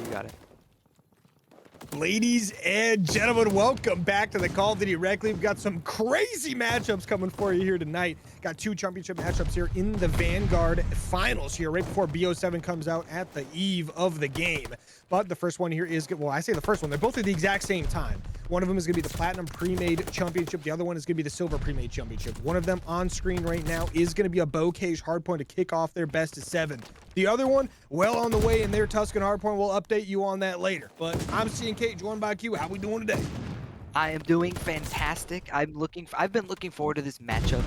You got it. Ladies and gentlemen, welcome back to the Call of Duty Rec League. We've got some crazy matchups coming for you here tonight. Got two championship matchups here in the Vanguard Finals here, right before BO7 comes out at the eve of the game. But the first one here is, well, I say the first one, they're both at the exact same time. One of them is going to be the Platinum Pre-Made Championship. The other one is going to be the Silver Pre-Made Championship. One of them on screen right now is going to be a Bocage Hardpoint to kick off their best of 7. The other one, well on the way in their Tuscan Hardpoint. We'll update you on that later. But I'm CNK, joined by Q. How we doing today? I am doing fantastic. I've been looking forward to this matchup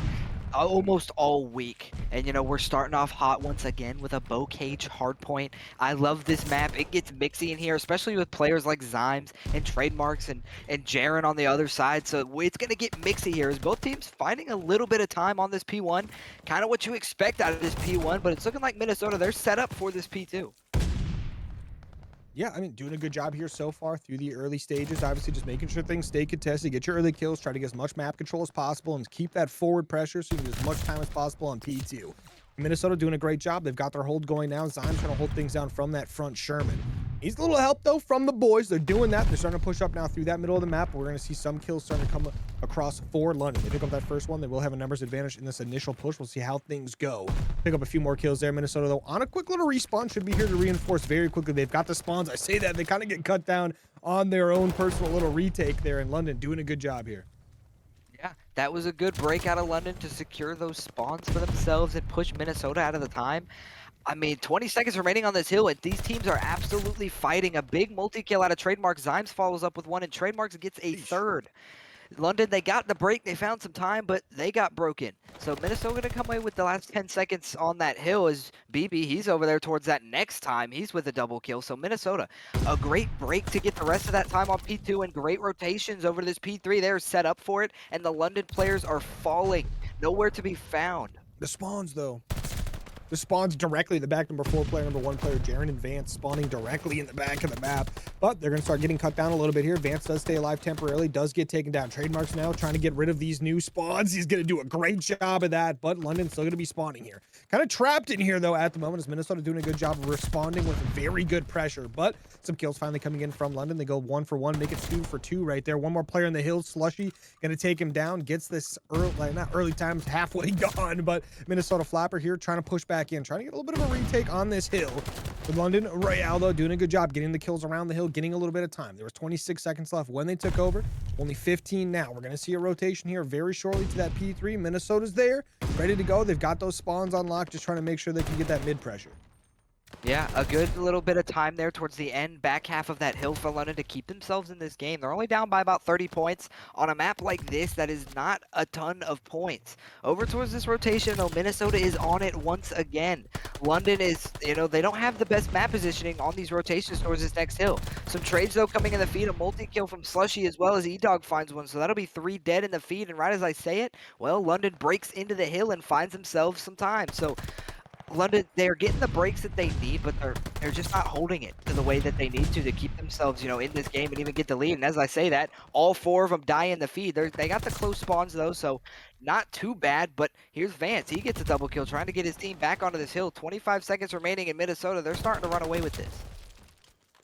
almost all week, and you know, we're starting off hot once again with a Bocage Hardpoint. I love this map. It gets mixy in here, especially with players like Zymes and Trademarks and Jaren on the other side, so it's gonna get mixy here as both teams finding a little bit of time on this P1. Kind of what you expect out of this P1, but it's looking like Minnesota, they're set up for this P2. Yeah, I mean, doing a good job here so far through the early stages. Obviously, just making sure things stay contested, get your early kills, try to get as much map control as possible, and keep that forward pressure so you can get as much time as possible on P2. Minnesota doing a great job. They've got their hold going now. Zion's trying to hold things down from that front Sherman. Needs a little help, though, from the boys. They're doing that. They're starting to push up now through that middle of the map. We're going to see some kills starting to come across for London. They pick up that first one. They will have a numbers advantage in this initial push. We'll see how things go. Pick up a few more kills there. Minnesota, though, on a quick little respawn, should be here to reinforce very quickly. They've got the spawns. I say that. They kind of get cut down on their own personal little retake there in London. Doing a good job here. Yeah, that was a good break out of London to secure those spawns for themselves and push Minnesota out of the time. I mean, 20 seconds remaining on this hill, and these teams are absolutely fighting. A big multi-kill out of Trademarks. Zymes follows up with one, and Trademarks gets a third. London, they got the break. They found some time, but they got broken. So Minnesota going to come away with the last 10 seconds on that hill as BB, he's over there towards that next time. He's with a double kill. So Minnesota, a great break to get the rest of that time on P2 and great rotations over this P3. They're set up for it, and the London players are falling. Nowhere to be found. The spawns, though. The spawns directly the back. Number 4 player, number 1 player, Jaren and Vance spawning directly in the back of the map. But they're going to start getting cut down a little bit here. Vance does stay alive temporarily, does get taken down. Trademarks now trying to get rid of these new spawns. He's going to do a great job of that, but London's still going to be spawning here. Kind of trapped in here, though, at the moment, as Minnesota doing a good job of responding with very good pressure. But some kills finally coming in from London. They go 1 for 1, make it 2 for 2 right there. One more player in the hill, Slushy, going to take him down. Gets this early, like not early times, halfway gone, but Minnesota Floppr here trying to push back in, trying to get a little bit of a retake on this hill. With London Royale, though, doing a good job getting the kills around the hill, getting a little bit of time. There was 26 seconds left when they took over. Only 15 now. We're going to see a rotation here very shortly to that P3. Minnesota's there, ready to go. They've got those spawns unlocked, just trying to make sure they can get that mid pressure. Yeah, a good little bit of time there towards the end, back half of that hill for London to keep themselves in this game. They're only down by about 30 points on a map like this. That is not a ton of points. Over towards this rotation, though, Minnesota is on it once again. London is, you know, they don't have the best map positioning on these rotations towards this next hill. Some trades, though, coming in the feed. A multi-kill from Slushy as well as E-Dog finds one. So that'll be 3 dead in the feed. And right as I say it, well, London breaks into the hill and finds themselves some time. So London, they're getting the breaks that they need, but they're just not holding it to the way that they need to keep themselves, you know, in this game and even get the lead. And as I say that, all 4 of them die in the feed. They got the close spawns, though, so not too bad. But here's Vance. He gets a double kill, trying to get his team back onto this hill. 25 seconds remaining in Minnesota. They're starting to run away with this.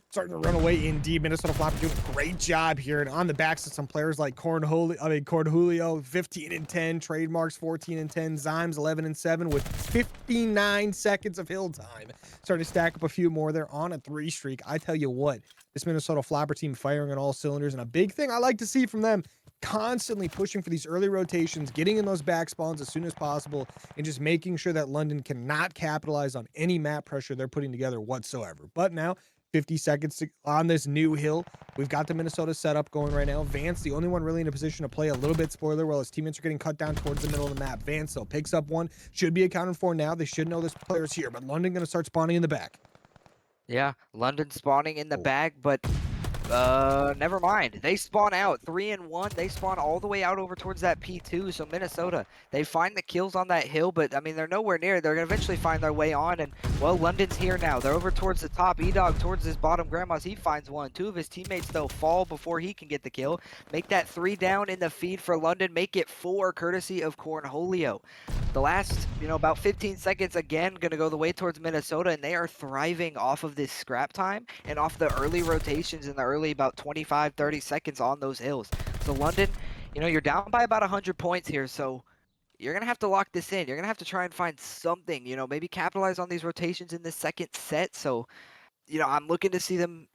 Starting to run away indeed. Minnesota Floppr doing a great job here, and on the backs of some players like Cornholio, 15 and 10, Trademarks 14 and 10, Zymes 11 and 7 with 59 seconds of hill time. Starting to stack up a few more. They're on a 3 streak. I tell you what, this Minnesota Floppr team firing on all cylinders, and a big thing I like to see from them, constantly pushing for these early rotations, getting in those back spawns as soon as possible, and just making sure that London cannot capitalize on any map pressure they're putting together whatsoever. But now 50 seconds on this new hill. We've got the Minnesota setup going right now. Vance, the only one really in a position to play a little bit spoiler while his teammates are getting cut down towards the middle of the map. Vance, though, picks up one. Should be accounted for now. They should know this player's here, but London going to start spawning in the back. Yeah, London spawning in the back, but Never mind. They spawn out 3 and 1. They spawn all the way out over towards that P2. So Minnesota, they find the kills on that hill, but I mean they're nowhere near. They're gonna eventually find their way on, and well, London's here now. They're over towards the top. E-Dog towards his bottom. Grandma's, he finds one. 2 of his teammates though fall before he can get the kill. Make that 3 down in the feed for London. Make it 4 courtesy of Cornholio. The last, about 15 seconds again gonna go the way towards Minnesota, and they are thriving off of this scrap time and off the early rotations in the early about 25, 30 seconds on those hills. So London, you're down by about 100 points here, so you're gonna have to lock this in. You're gonna have to try and find something, maybe capitalize on these rotations in this second set. So, I'm looking to see them,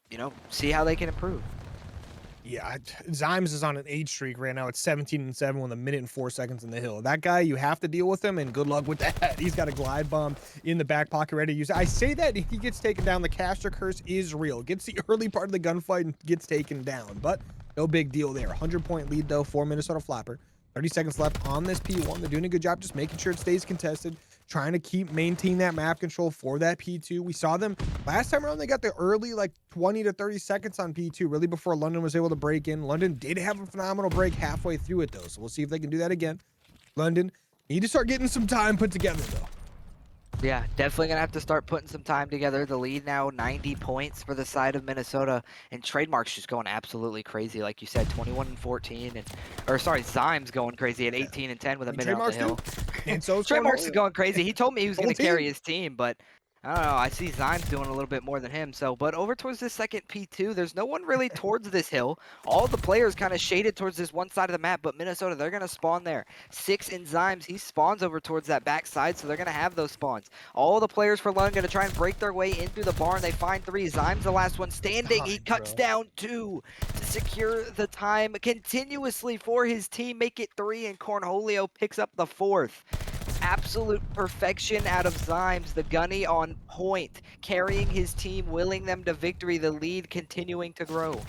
see how they can improve. Yeah, Zymes is on an 8 streak right now. It's 17-7 with 1 minute and 4 seconds in the hill. That guy, you have to deal with him, and good luck with that. He's got a glide bomb in the back pocket ready to use. I say that he gets taken down. The caster curse is real. Gets the early part of the gunfight and gets taken down, but no big deal there. 100-point lead, though, for Minnesota Floppr. 30 seconds left on this P1. They're doing a good job just making sure it stays contested, trying to maintain that map control for that P2. We saw them last time around. They got the early 20 to 30 seconds on P2 really before London was able to break in. London did have a phenomenal break halfway through it though, so we'll see if they can do that again. London need to start getting some time put together though. Yeah, definitely going to have to start putting some time together. The lead now 90 points for the side of Minnesota, and Trademark's just going absolutely crazy. Like you said, 21 and 14, Zymes going crazy at 18 and 10 with a minute on the hill. And so Trademark's is going crazy. He told me he was going to carry his team, but I don't know. I see Zymes doing a little bit more than him. So, but over towards this second P2, there's no one really towards this hill. All the players kind of shaded towards this one side of the map, but Minnesota, they're going to spawn there. 6 in Zymes, he spawns over towards that back side, so they're going to have those spawns. All the players for London going to try and break their way in through the barn. They find 3. Zymes, the last one standing. He cuts down 2 to secure the time continuously for his team. Make it 3, and Cornholio picks up the 4th. Absolute perfection out of Zymes, the gunny on point, carrying his team, willing them to victory, the lead continuing to grow.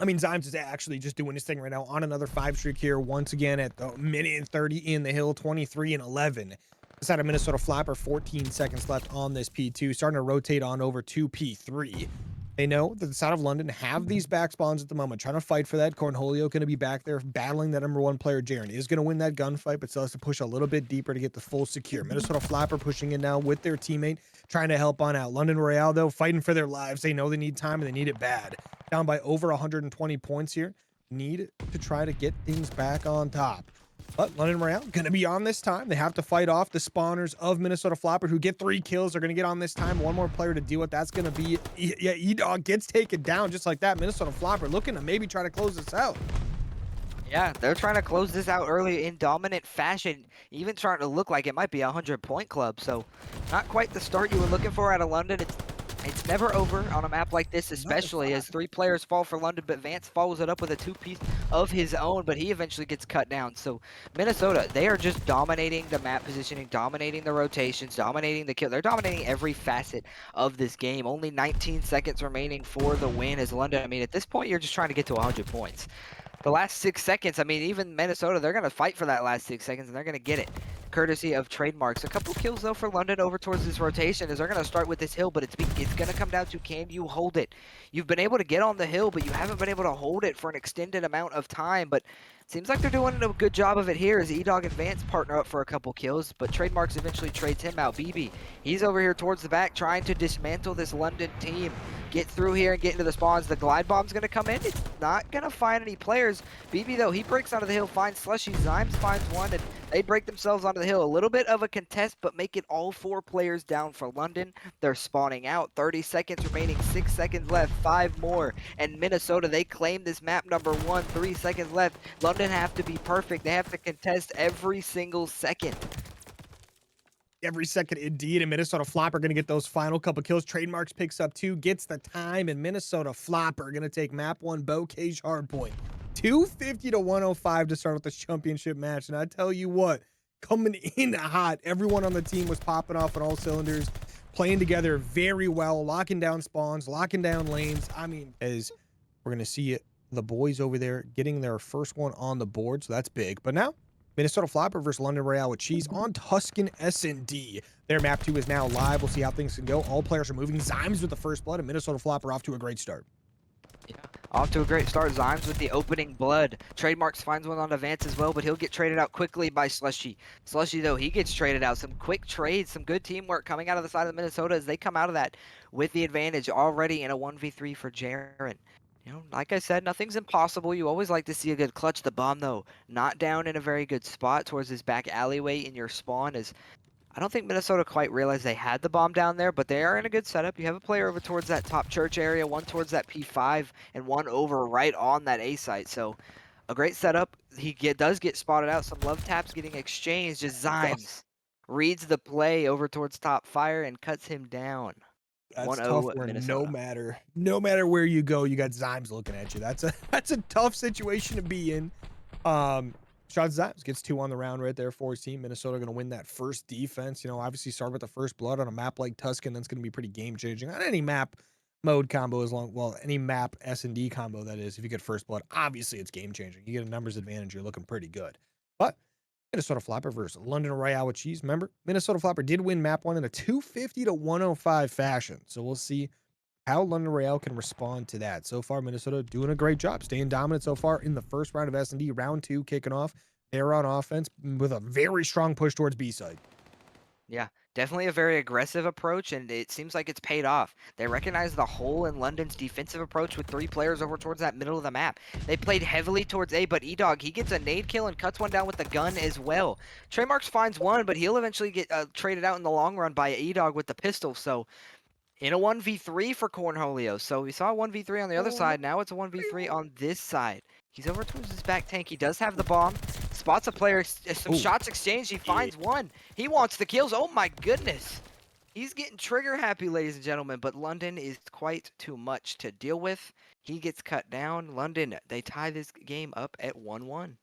I mean, Zymes is actually just doing his thing right now on another 5 streak here, once again at the minute and 30 in the hill, 23 and 11. This side of Minnesota Floppr, 14 seconds left on this P2, starting to rotate on over to P3. They know that the side of London have these back spawns at the moment, trying to fight for that. Cornholio going to be back there battling that #1 player. Jaren is going to win that gunfight, but still has to push a little bit deeper to get the full secure. Minnesota Floppr pushing in now with their teammate, trying to help on out. London Royale, though, fighting for their lives. They know they need time, and they need it bad. Down by over 120 points here. Need to try to get things back on top. But London Royale going to be on this time. They have to fight off the spawners of Minnesota Floppr, who get 3 kills. They're going to get on this time. One more player to deal with. That's going to be, E-Dog gets taken down just like that. Minnesota Floppr looking to maybe try to close this out. Yeah, they're trying to close this out early in dominant fashion, even starting to look like it might be a 100-point club. So not quite the start you were looking for out of London. It's never over on a map like this, especially as 3 players fall for London, but Vance follows it up with a 2-piece of his own, but he eventually gets cut down. So Minnesota, they are just dominating the map positioning, dominating the rotations, dominating the kill. They're dominating every facet of this game. Only 19 seconds remaining for the win as London. I mean, at this point, you're just trying to get to 100 points. The last 6 seconds, I mean, even Minnesota, they're going to fight for that last 6 seconds, and they're going to get it, courtesy of Trademarks. A couple kills, though, for London over towards this rotation as they're going to start with this hill, but it's going to come down to, can you hold it? You've been able to get on the hill, but you haven't been able to hold it for an extended amount of time, but seems like they're doing a good job of it here as E-Dog and Vance partner up for a couple kills, but Trademarks eventually trades him out. BB, he's over here towards the back trying to dismantle this London team. Get through here and get into the spawns. The glide bomb's going to come in. It's not going to find any players. BB, though, he breaks onto the hill, finds Slushy. Zymes finds one, and they break themselves onto the hill. A little bit of a contest, but make it all 4 players down for London. They're spawning out. 30 seconds remaining. 6 seconds left. 5 more. And Minnesota, they claim this map #1. 3 seconds left. London have to be perfect. They have to contest every single second. Every second, indeed, and Minnesota Floppr going to get those final couple kills. Trademarks picks up 2, gets the time, and Minnesota Floppr going to take map 1 Bow Cage Hardpoint. 250 to 105 to start with this championship match, and I tell you what, coming in hot, everyone on the team was popping off on all cylinders, playing together very well, locking down spawns, locking down lanes. I mean, as we're going to see it, the boys over there getting their first one on the board, so that's big. But now, Minnesota Floppr versus London Royale with Cheese on Tuscan S&D. Their map 2 is now live. We'll see how things can go. All players are moving. Zymes with the first blood, and Minnesota Floppr off to a great start. Off to a great start. Zymes with the opening blood. Trademarks finds one on Advance as well, but he'll get traded out quickly by Slushy. Slushy, though, he gets traded out. Some quick trades, some good teamwork coming out of the side of Minnesota as they come out of that with the advantage already in a 1v3 for Jaren. You know, like I said, nothing's impossible. You always like to see a good clutch. The bomb, though, not down in a very good spot towards this back alleyway in your spawn is I don't think Minnesota quite realized they had the bomb down there, but they are in a good setup. You have a player over towards that top church area, one towards that P5, and one over right on that A site. So a great setup. Does get spotted out. Some love taps getting exchanged. Just Zymes reads the play over towards top fire and cuts him down. That's tough 1-0 where no Minnesota. matter where you go, you got Zymes looking at you. That's a tough situation to be in. Shot Zymes gets 2 on the round right there for his team. Minnesota going to win that first defense. You know, obviously start with the first blood on a map like Tuscan. That's going to be pretty game changing on any map mode combo any map S&D combo that is. If you get first blood, obviously it's game changing. You get a numbers advantage. You're looking pretty good. But Minnesota Floppr versus London Royale with cheese. Remember, Minnesota Floppr did win map 1 in a 250 to 105 fashion. So we'll see how London Royale can respond to that. So far, Minnesota doing a great job, staying dominant so far in the first round of S&D. Round 2 kicking off. They're on offense with a very strong push towards B side. Yeah, definitely a very aggressive approach, and it seems like it's paid off. They recognize the hole in London's defensive approach with 3 players over towards that middle of the map. They played heavily towards A, but E-Dog, he gets a nade kill and cuts one down with the gun as well. Trademarks finds one, but he'll eventually get traded out in the long run by E-Dog with the pistol, so in a 1v3 for Cornholio. So we saw a 1v3 on the other side, now it's a 1v3 on this side. He's over towards his back tank. He does have the bomb. Spots a player. Some shots exchanged. He finds one. He wants the kills. Oh my goodness. He's getting trigger happy, ladies and gentlemen. But London is quite too much to deal with. He gets cut down. London, they tie this game up at 1-1.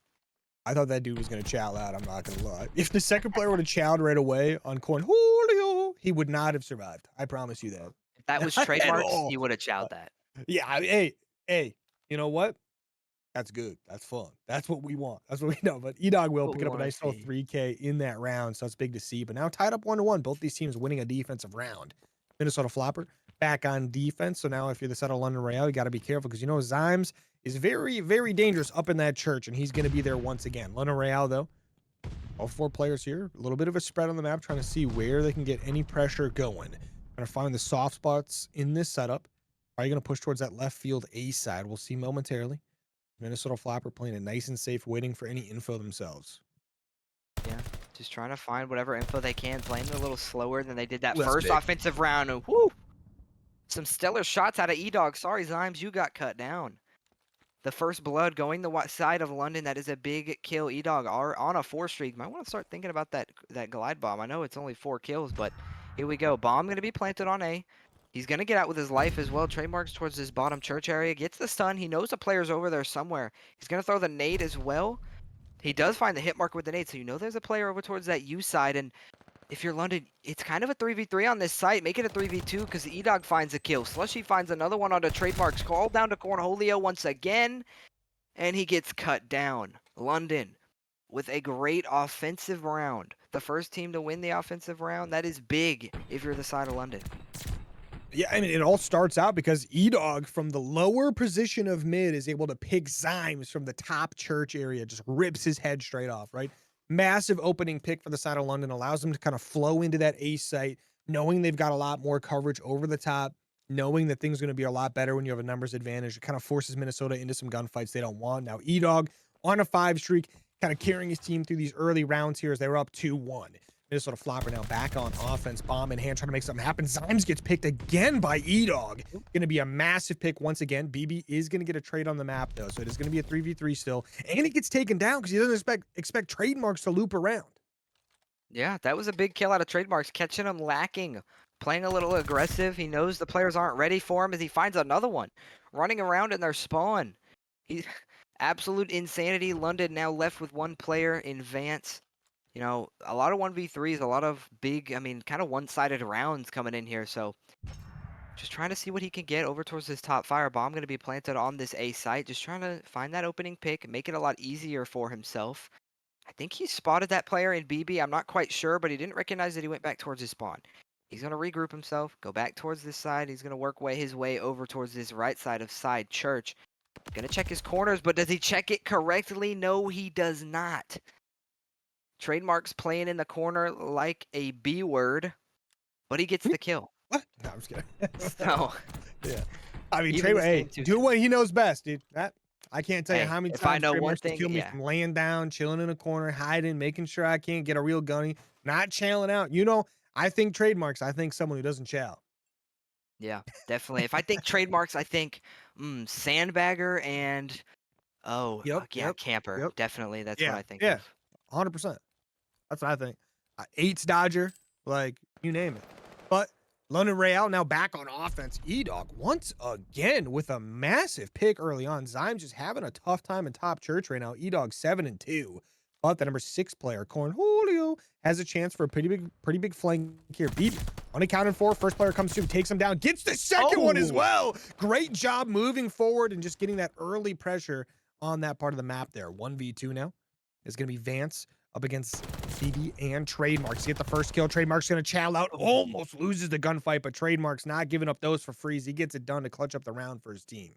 I thought that dude was going to chow out. I'm not going to lie. If the second player would have chowed right away on Cornholio, he would not have survived. I promise you that. If that was trademarks, he would have chowed that. Yeah. Hey, you know what? That's good. That's fun. That's what we want. That's what we know. But E-Dog will pick up a nice little 3K in that round, so that's big to see. But now tied up 1-1. Both these teams winning a defensive round. Minnesota Floppr back on defense. So now if you're the set of London Royale, you got to be careful because you know Zymes is very, very dangerous up in that church, and he's going to be there once again. London Royale, though, all 4 players here. A little bit of a spread on the map, trying to see where they can get any pressure going. Trying to find the soft spots in this setup. Are you going to push towards that left field A side? We'll see momentarily. Minnesota Floppr playing it nice and safe, waiting for any info themselves. Yeah, just trying to find whatever info they can, playing a little slower than they did that Ooh, first big. offensive round. Woo! Some stellar shots out of E-Dog. Sorry, Zymes, you got cut down. The first blood going the side of London. That is a big kill. E-Dog are on a 4 streak. Might want to start thinking about that glide bomb. I know it's only 4 kills, but here we go. Bomb going to be planted on A. He's going to get out with his life as well. Trademarks towards this bottom church area. Gets the stun. He knows the player's over there somewhere. He's going to throw the nade as well. He does find the hit mark with the nade, so you know there's a player over towards that U side. And if you're London, it's kind of a 3v3 on this site. Make it a 3v2 because E-Dog finds a kill. Slushy finds another one onto Trademarks. Called down to Cornholio once again. And he gets cut down. London with a great offensive round. The first team to win the offensive round. That is big if you're the side of London. Yeah, I mean, it all starts out because E-Dog from the lower position of mid is able to pick Zymes from the top church area, just rips his head straight off, right? Massive opening pick for the side of London, allows them to kind of flow into that A site, knowing they've got a lot more coverage over the top, knowing that things are going to be a lot better when you have a numbers advantage. It kind of forces Minnesota into some gunfights they don't want. Now, E-Dog on a 5 streak, kind of carrying his team through these early rounds here as they were up 2-1. Minnesota Floppr now back on offense, bomb in hand, trying to make something happen. Zymes gets picked again by E-Dog. Going to be a massive pick once again. BB is going to get a trade on the map, though, so it is going to be a 3v3 still. And he gets taken down because he doesn't expect Trademarks to loop around. Yeah, that was a big kill out of Trademarks, catching him lacking, playing a little aggressive. He knows the players aren't ready for him as he finds another one, running around in their spawn. He's absolute insanity. London now left with 1 player in Vance. You know, a lot of 1v3s, a lot of big, I mean, kind of one-sided rounds coming in here. So just trying to see what he can get over towards this top fire. Bomb going to be planted on this A site. Just trying to find that opening pick, make it a lot easier for himself. I think he spotted that player in BB. I'm not quite sure, but he didn't recognize that he went back towards his spawn. He's going to regroup himself, go back towards this side. He's going to work his way over towards this right side of side church. Gonna check his corners, but does he check it correctly? No, he does not. Trademark's playing in the corner like a B word, but he gets the kill. What? No, I'm just kidding. So, Yeah. I mean, even this hey, game too. do what he knows best, dude. That I can't tell you Hey, how many if I times know one Trademarks has thing, killed me yeah. from laying down, chilling in a corner, hiding, making sure I can't get a real gunny, not chailing out. You know, I think Trademarks, I think someone who doesn't chow. Yeah, definitely. If I think trademarks, I think sandbagger and Yep, yeah, yep, camper. yep. Definitely, that's what Yeah, I think yeah, of. 100%. That's what I think. Eights Dodger, like you name it. But London Royale now back on offense. E-Dog once again with a massive pick early on. Zyme just having a tough time in top church right now. E-Dog 7-2. But the number 6 player, Cornholio, has a chance for a pretty big flank here. Beat unaccounted for. First player comes through, takes him down, gets the second one as Oh, well. Great job moving forward and just getting that early pressure on that part of the map there. 1v2 now is going to be Vance up against BB and Trademarks. Get the first kill. Trademarks going to chow out. Almost loses the gunfight, but Trademarks not giving up those for free. He gets it done to clutch up the round for his team.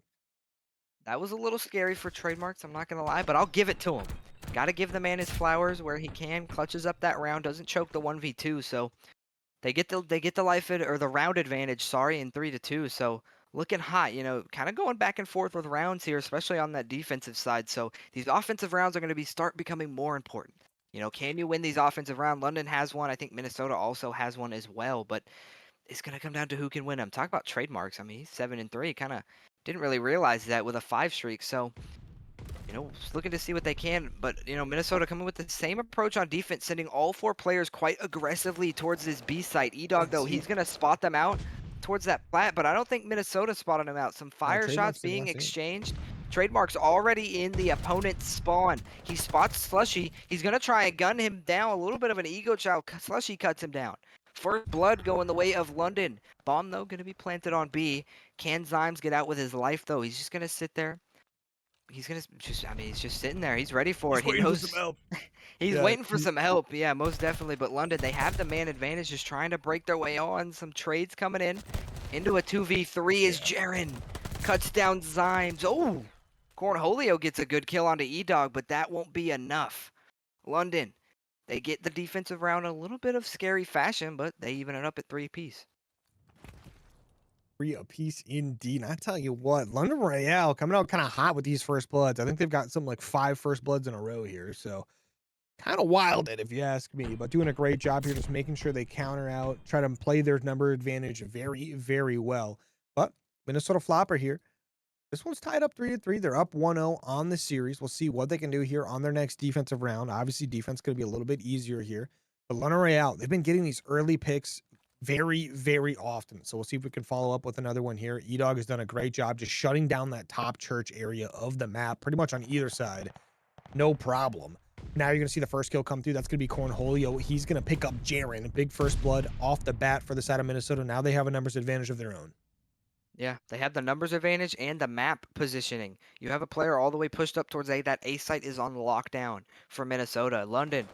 that was a little scary for trademarks. I'm not gonna lie, but I'll give it to him. Got to give the man his flowers where he can. Clutches up that round, doesn't choke the 1v2. So they get the life or the round advantage. Sorry, in 3-2. So looking hot, kind of going back and forth with rounds here, especially on that defensive side. So these offensive rounds are going to start becoming more important. Can you win these offensive rounds? London has one. I think Minnesota also has one as well. But it's going to come down to who can win them. Talk about trademarks. I mean, he's 7-3. Kind of didn't really realize that with a 5 streak. So just looking to see what they can. But, Minnesota coming with the same approach on defense, sending all 4 players quite aggressively towards this B site. E-Dog, though, he's going to spot them out towards that plat, but I don't think Minnesota spotted him out. Some fire shots Trademarks didn't being last in. exchanged. Trademark's already in the opponent's spawn. He spots Slushy. He's going to try and gun him down. A little bit of an ego child. Slushy cuts him down. First blood going the way of London. Bomb, though, going to be planted on B. Can Zymes get out with his life, though? He's just going to sit there. He's gonna just, I mean, he's just sitting there. He's ready for it. He Waiting for knows some help. he's Yeah, waiting for some help. Yeah, most definitely. But London, they have the man advantage, just trying to break their way on. Some trades coming in. Into a 2v3 is Jaren. Cuts down Zymes. Oh, Cornholio gets a good kill onto E-Dog, but that won't be enough. London, they get the defensive round in a little bit of scary fashion, but they even it up at 3 apiece. 3 apiece indeed. And I tell you what, London Royale coming out kind of hot with these first bloods. I think they've got something like 5 first bloods in a row here. So kind of wild it if you ask me, but doing a great job here, just making sure they counter out, try to play their number advantage very, very well. But Minnesota Floppr here. This one's tied up 3-3. They're up 1-0 on the series. We'll see what they can do here on their next defensive round. Obviously, defense going to be a little bit easier here. But London Royale, they've been getting these early picks very, very often. So we'll see if we can follow up with another one here. E-Dog has done a great job just shutting down that top church area of the map, pretty much on either side. No problem. Now you're going to see the first kill come through. That's going to be Cornholio. He's going to pick up Jaren. Big first blood off the bat for the side of Minnesota. Now they have a numbers advantage of their own. Yeah, they have the numbers advantage and the map positioning. You have a player all the way pushed up towards A. That A site is on lockdown for Minnesota. London,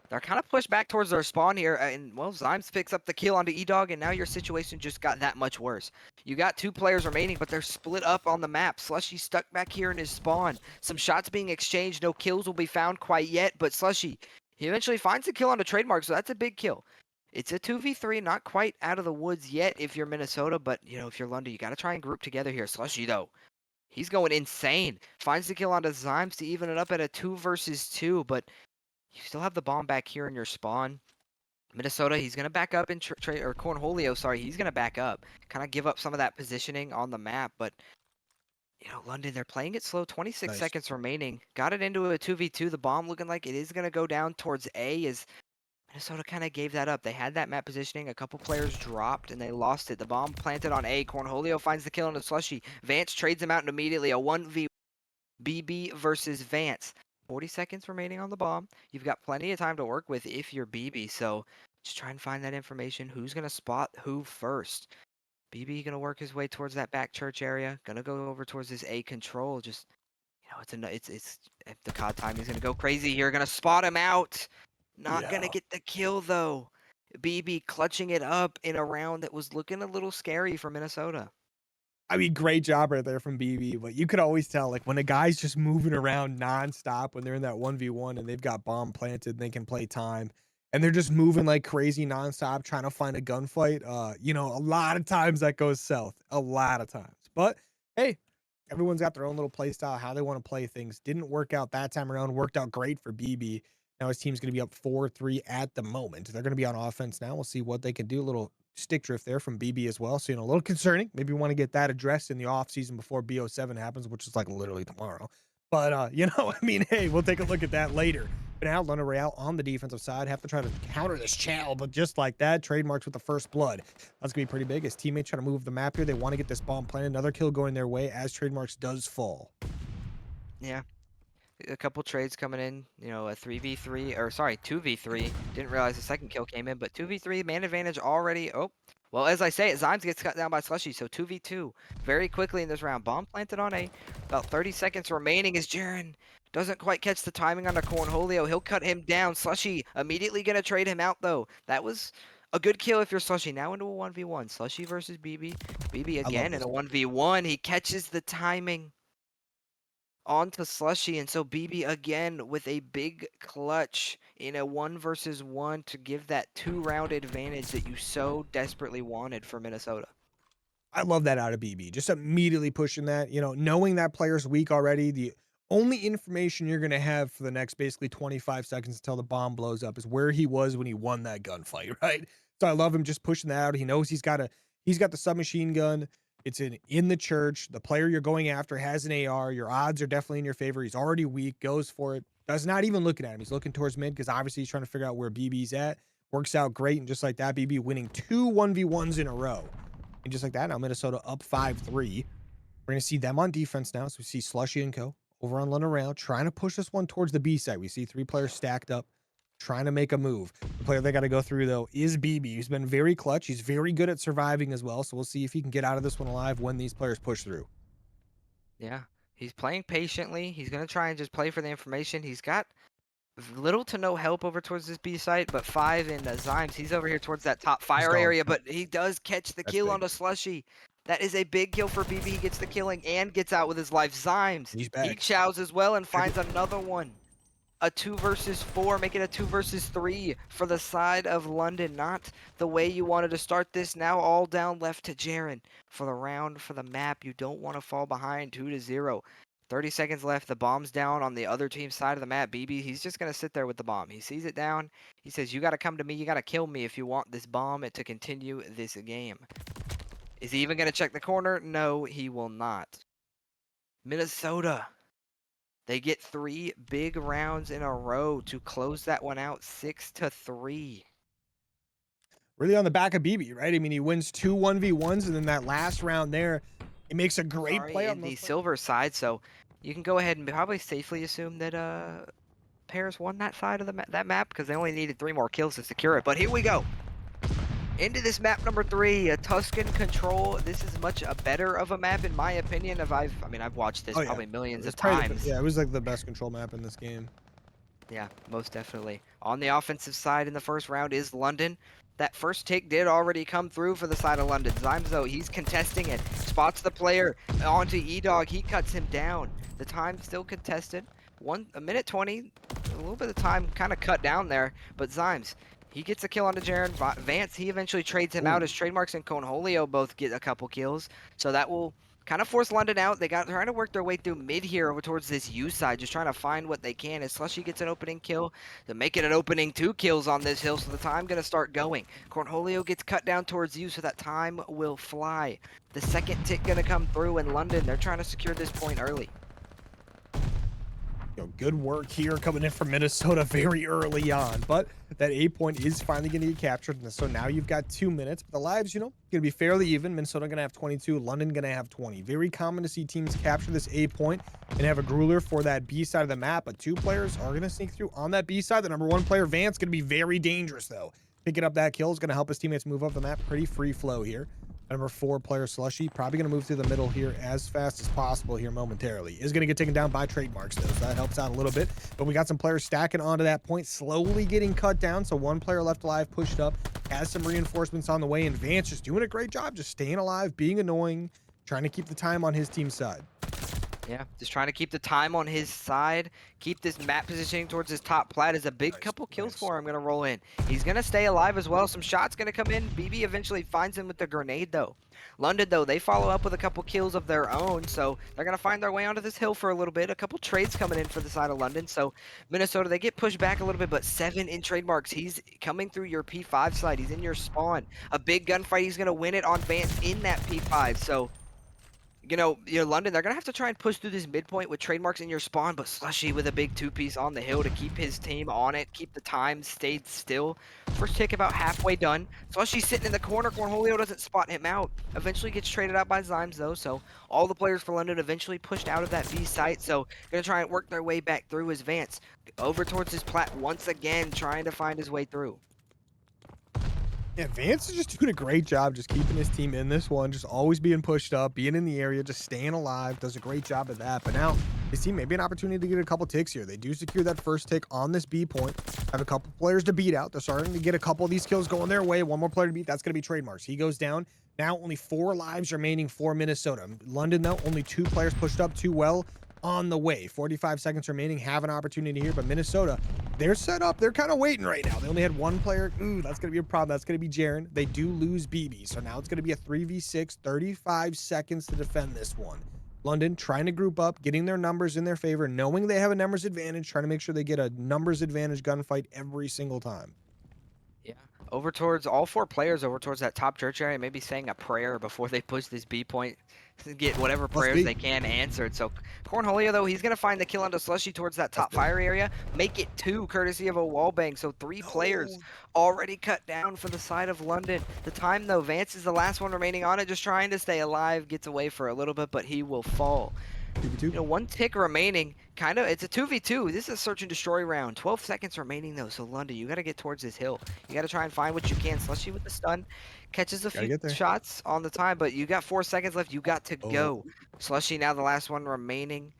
they're kind of pushed back towards their spawn here. And, well, Zymes picks up the kill onto E-Dog, and now your situation just got that much worse. You got 2 players remaining, but they're split up on the map. Slushy stuck back here in his spawn. Some shots being exchanged. No kills will be found quite yet, but Slushy, he eventually finds a kill on a trademark, so that's a big kill. It's a 2v3, not quite out of the woods yet if you're Minnesota, but, if you're London, you got to try and group together here. Slushy, though, he's going insane. Finds the kill onto Zymes to even it up at a 2 versus 2, but you still have the bomb back here in your spawn. Minnesota, he's going to back up in or Cornholio, sorry, he's going to back up. Kind of give up some of that positioning on the map, but, London, they're playing it slow. 26 seconds remaining. Got it into a 2v2. The bomb looking like it is going to go down towards A as Minnesota kind of gave that up. They had that map positioning. A couple players dropped, and they lost it. The bomb planted on A. Cornholio finds the kill on the Slushy. Vance trades him out, and immediately a 1v BB versus Vance. 40 seconds remaining on the bomb. You've got plenty of time to work with if you're BB, so just try and find that information. Who's going to spot who first? BB going to work his way towards that back church area. Going to go over towards this A control. Just, it's the COD time. He's going to go crazy here. Going to spot him out. Not going to get the kill, though. BB clutching it up in a round that was looking a little scary for Minnesota. I mean, great job right there from BB, but you could always tell, like, when a guy's just moving around nonstop when they're in that 1v1 and they've got bomb planted and they can play time, and they're just moving like crazy nonstop trying to find a gunfight, a lot of times that goes south, a lot of times. But hey, everyone's got their own little play style, how they want to play things. Didn't work out that time around, worked out great for BB. Now his team's going to be up 4-3 at the moment. They're going to be on offense now. We'll see what they can do. A little stick drift there from BB as well. So, a little concerning. Maybe we want to get that addressed in the offseason before BO7 happens, which is like literally tomorrow. But, I mean, hey, we'll take a look at that later. But now London Royale on the defensive side have to try to counter this channel, but just like that, Trademarks with the first blood. That's going to be pretty big. His teammates trying to move the map here. They want to get this bomb planted. Another kill going their way as Trademarks does fall. Yeah. A couple trades coming in, a 3v3, or sorry, 2v3. Didn't realize the second kill came in, but 2v3, man advantage already. Oh, well, as I say, Zymes gets cut down by Slushy, so 2v2 very quickly in this round. Bomb planted on A. About 30 seconds remaining as Jaren doesn't quite catch the timing on the Cornholio. He'll cut him down. Slushy immediately going to trade him out, though. That was a good kill if you're Slushy. Now into a 1v1. Slushy versus BB. BB again in a 1v1. He catches the timing onto Slushy, and so BB again with a big clutch in a 1 versus 1 to give that 2-round advantage that you so desperately wanted for Minnesota. I love that out of BB. Just immediately pushing that, knowing that player's weak already. The only information you're going to have for the next basically 25 seconds until the bomb blows up is where he was when he won that gunfight, right? So I love him just pushing that out. He knows he's got the submachine gun. It's in the church. The player you're going after has an AR. Your odds are definitely in your favor. He's already weak, goes for it. Does not even looking at him. He's looking towards mid because obviously he's trying to figure out where BB's at. Works out great. And just like that, BB winning 2 1v1s in a row. And just like that, now Minnesota up 5-3. We're going to see them on defense now. So we see Slushy and Co. over on London Royale trying to push this one towards the B side. We see 3 players stacked up, trying to make a move. The player they got to go through, though, is BB. He's been very clutch. He's very good at surviving as well. So we'll see if he can get out of this one alive when these players push through. Yeah, he's playing patiently. He's going to try and just play for the information. He's got little to no help over towards this B site, but 5 in Zymes. He's over here towards that top fire area, but he does catch the kill onto Slushy. That is a big kill for BB. He gets the killing and gets out with his life. Zymes, he chows as well and finds another one. A 2 versus 4, making a 2 versus 3 for the side of London. Not the way you wanted to start this. Now all down left to Jaren for the round, for the map. You don't want to fall behind 2-0. 30 seconds left. The bomb's down on the other team's side of the map. BB, he's just going to sit there with the bomb. He sees it down. He says, you got to come to me. You got to kill me if you want this bomb to continue this game. Is he even going to check the corner? No, he will not. Minnesota. They get 3 big rounds in a row to close that one out 6-3. Really on the back of BB, right? I mean, he wins 2 1v1s, and then that last round there, it makes a great play on the silver side. So you can go ahead and probably safely assume that Paris won that side of that map because they only needed 3 more kills to secure it. But here we go. Into this map number 3, a Tuscan Control. This is much better of a map in my opinion. I've watched this probably millions of times. Yeah, it was like the best control map in this game. Yeah, most definitely. On the offensive side in the first round is London. That first take did already come through for the side of London. Zymes, though, he's contesting it. Spots the player onto E-Dog. He cuts him down. The time's still contested. 1 minute 20. A little bit of time kind of cut down there. But Zymes, he gets a kill onto Jaren. Vance, he eventually trades him out as Trademarks and Cornholio both get a couple kills. So that will kind of force London out. They're trying to work their way through mid here over towards this U side, just trying to find what they can. As Slushy gets an opening kill, they're making an opening 2 kills on this hill, so the time going to start going. Cornholio gets cut down towards U, so that time will fly. The second tick going to come through in London. They're trying to secure this point early. Good work here coming in from Minnesota very early on, but that A point is finally going to get captured. And so now you've got 2 minutes, but the lives, going to be fairly even. Minnesota going to have 22, London going to have 20. Very common to see teams capture this A point and have a grueler for that B side of the map, but 2 players are going to sneak through on that B side. The number 1 player, Vance, going to be very dangerous though. Picking up that kill is going to help his teammates move up the map. Pretty free flow here. Number 4 player Slushy probably going to move through the middle here as fast as possible here momentarily. Is going to get taken down by Trademarks though, so that helps out a little bit. But we got some players stacking onto that point, slowly getting cut down. So 1 player left alive, pushed up, has some reinforcements on the way, and Vance just doing a great job, just staying alive, being annoying, trying to keep the time on his team's side. Yeah, just trying to keep the time on his side, keep this map positioning towards his top plat is a big couple kills for him gonna roll in. He's gonna stay alive as well. Some shots gonna come in. BB eventually finds him with the grenade though. London though, they follow up with a couple kills of their own, so they're gonna find their way onto this hill for a little bit. A couple trades coming in for the side of London, so Minnesota, they get pushed back a little bit, but 7 in trademarks. He's coming through your P5 side. He's in your spawn. A big gunfight. He's gonna win it on Vance in that P5, so London, they're going to have to try and push through this midpoint with trademarks in your spawn, but Slushy with a big 2-piece on the hill to keep his team on it, keep the time stayed still. First tick about halfway done. Slushy's sitting in the corner. Cornholio doesn't spot him out. Eventually gets traded out by Zymes, though, so all the players for London eventually pushed out of that B site, so going to try and work their way back through his Vance. Over towards his plat once again, trying to find his way through. Yeah, Vance is just doing a great job just keeping his team in this one, just always being pushed up, being in the area, just staying alive, does a great job of that. But now his team may be an opportunity to get a couple ticks here. They do secure that first tick on this B point, have a couple players to beat out. They're starting to get a couple of these kills going their way. One more player to beat, that's going to be trademarks. He goes down. Now only 4 lives remaining for Minnesota. London, though, only 2 players pushed up too well on the way. 45 seconds remaining, have an opportunity here, but Minnesota, they're set up. They're kind of waiting right now. They only had 1 player. Ooh, that's going to be a problem. That's going to be Jaren. They do lose BB, so now it's going to be a 3v6, 35 seconds to defend this one. London trying to group up, getting their numbers in their favor, knowing they have a numbers advantage, trying to make sure they get a numbers advantage gunfight every single time. Yeah, over towards all 4 players over towards that top church area, maybe saying a prayer before they push this B point to get whatever prayers they can answered. So Cornholio, though, he's going to find the kill onto Slushy towards that top fire area. Make it 2 courtesy of a wall bang. So 3 players already cut down for the side of London. The time, though, Vance is the last one remaining on it, just trying to stay alive. Gets away for a little bit, but he will fall. 1 tick remaining. It's a 2v2. This is a search and destroy round. 12 seconds remaining, though. So London, you got to get towards this hill. You got to try and find what you can. Slushy with the stun. Catches a few shots on the time, but you got 4 seconds left. You got to go. Slushy now the last one remaining.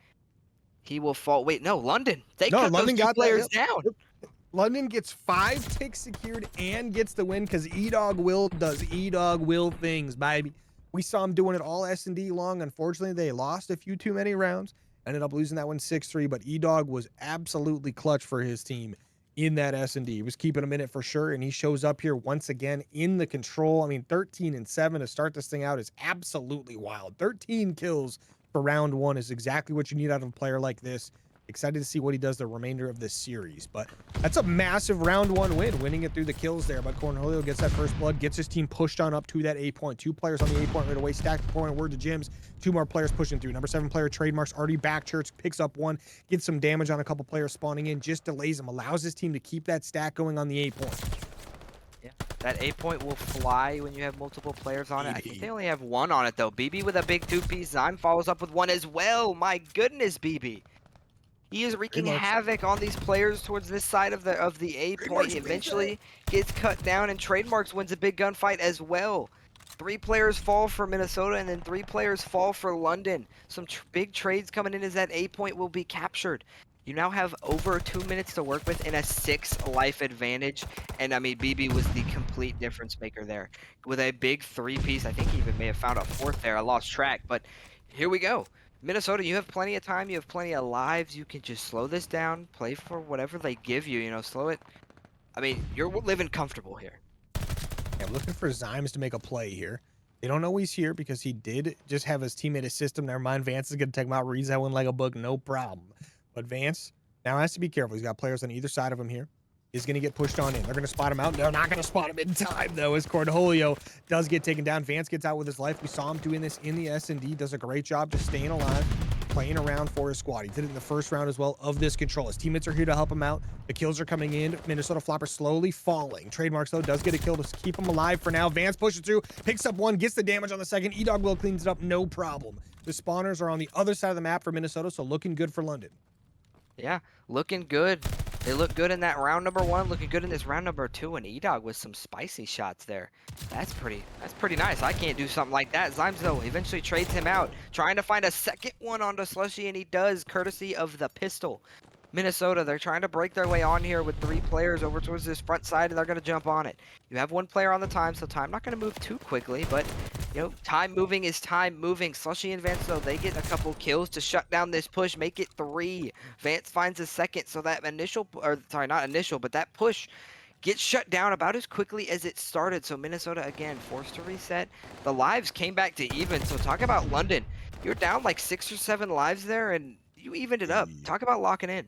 He will fall. Wait, no, London. They cut those 2 players down. London gets 5 ticks secured and gets the win because E-Dog Will does E-Dog Will things, baby. We saw him doing it all S&D long. Unfortunately, they lost a few too many rounds. Ended up losing that one 6-3, but E-Dog was absolutely clutch for his team in that S&D. He was keeping him in it for sure, and he shows up here once again in the control. I mean, 13-7 to start this thing out is absolutely wild. 13 kills for round 1 is exactly what you need out of a player like this. Excited to see what he does the remainder of this series, but that's a massive round 1 win, winning it through the kills there. But Cornholio gets that first blood, gets his team pushed on up to that A point. 2 players on the A point right away, stack the point, word to Jims. 2 more players pushing through. Number 7 player, trademarks, already back church, picks up 1, gets some damage on a couple players spawning in, just delays him, allows his team to keep that stack going on the A point. Yeah, that A point will fly when you have multiple players on it. I think they only have 1 on it, though. BB with a big 2-piece. Zyme follows up with 1 as well. My goodness, BB. He is wreaking havoc on these players towards this side of the A point. He eventually gets cut down, and Trademarks wins a big gunfight as well. 3 players fall for Minnesota, and then 3 players fall for London. Some big trades coming in as that A point will be captured. You now have over 2 minutes to work with and a 6 life advantage. And I mean, BB was the complete difference maker there. With a big 3-piece, I think he even may have found a 4th there. I lost track, but here we go. Minnesota, you have plenty of time. You have plenty of lives. You can just slow this down, play for whatever they give you, slow it. I mean, you're living comfortable here. Yeah, I'm looking for Zymes to make a play here. They don't know he's here because he did just have his teammate assist him. Never mind, Vance is going to take him out, reads that one like a book, no problem. But Vance now has to be careful. He's got players on either side of him here. He's going to get pushed on in. They're going to spot him out. They're not going to spot him in time, though, as Cornholio does get taken down. Vance gets out with his life. We saw him doing this in the S&D. Does a great job just staying alive, playing around for his squad. He did it in the first round as well of this control. His teammates are here to help him out. The kills are coming in. Minnesota Floppr slowly falling. Trademarks, though, does get a kill to keep him alive for now. Vance pushes through, picks up 1, gets the damage on the second. E-Dog Will cleans it up, no problem. The spawners are on the other side of the map for Minnesota, so looking good for London. Yeah, looking good. They look good in that round number 1, looking good in this round number 2, and E-Dog with some spicy shots there. That's pretty nice. I can't do something like that. Zymes, though, eventually trades him out, trying to find a second one onto Slushy, and he does, courtesy of the pistol. Minnesota, they're trying to break their way on here with 3 players over towards this front side, and they're going to jump on it. You have 1 player on the time, so time not going to move too quickly, but Yep, time moving is time moving. Slushy and Vance, though, they get a couple kills to shut down this push, make it 3. Vance finds a second, so that initial, or sorry, not initial, but that push gets shut down about as quickly as it started. So Minnesota, again, forced to reset. The lives came back to even, so talk about London. You're down like 6 or 7 lives there, and you evened it up. Talk about locking in.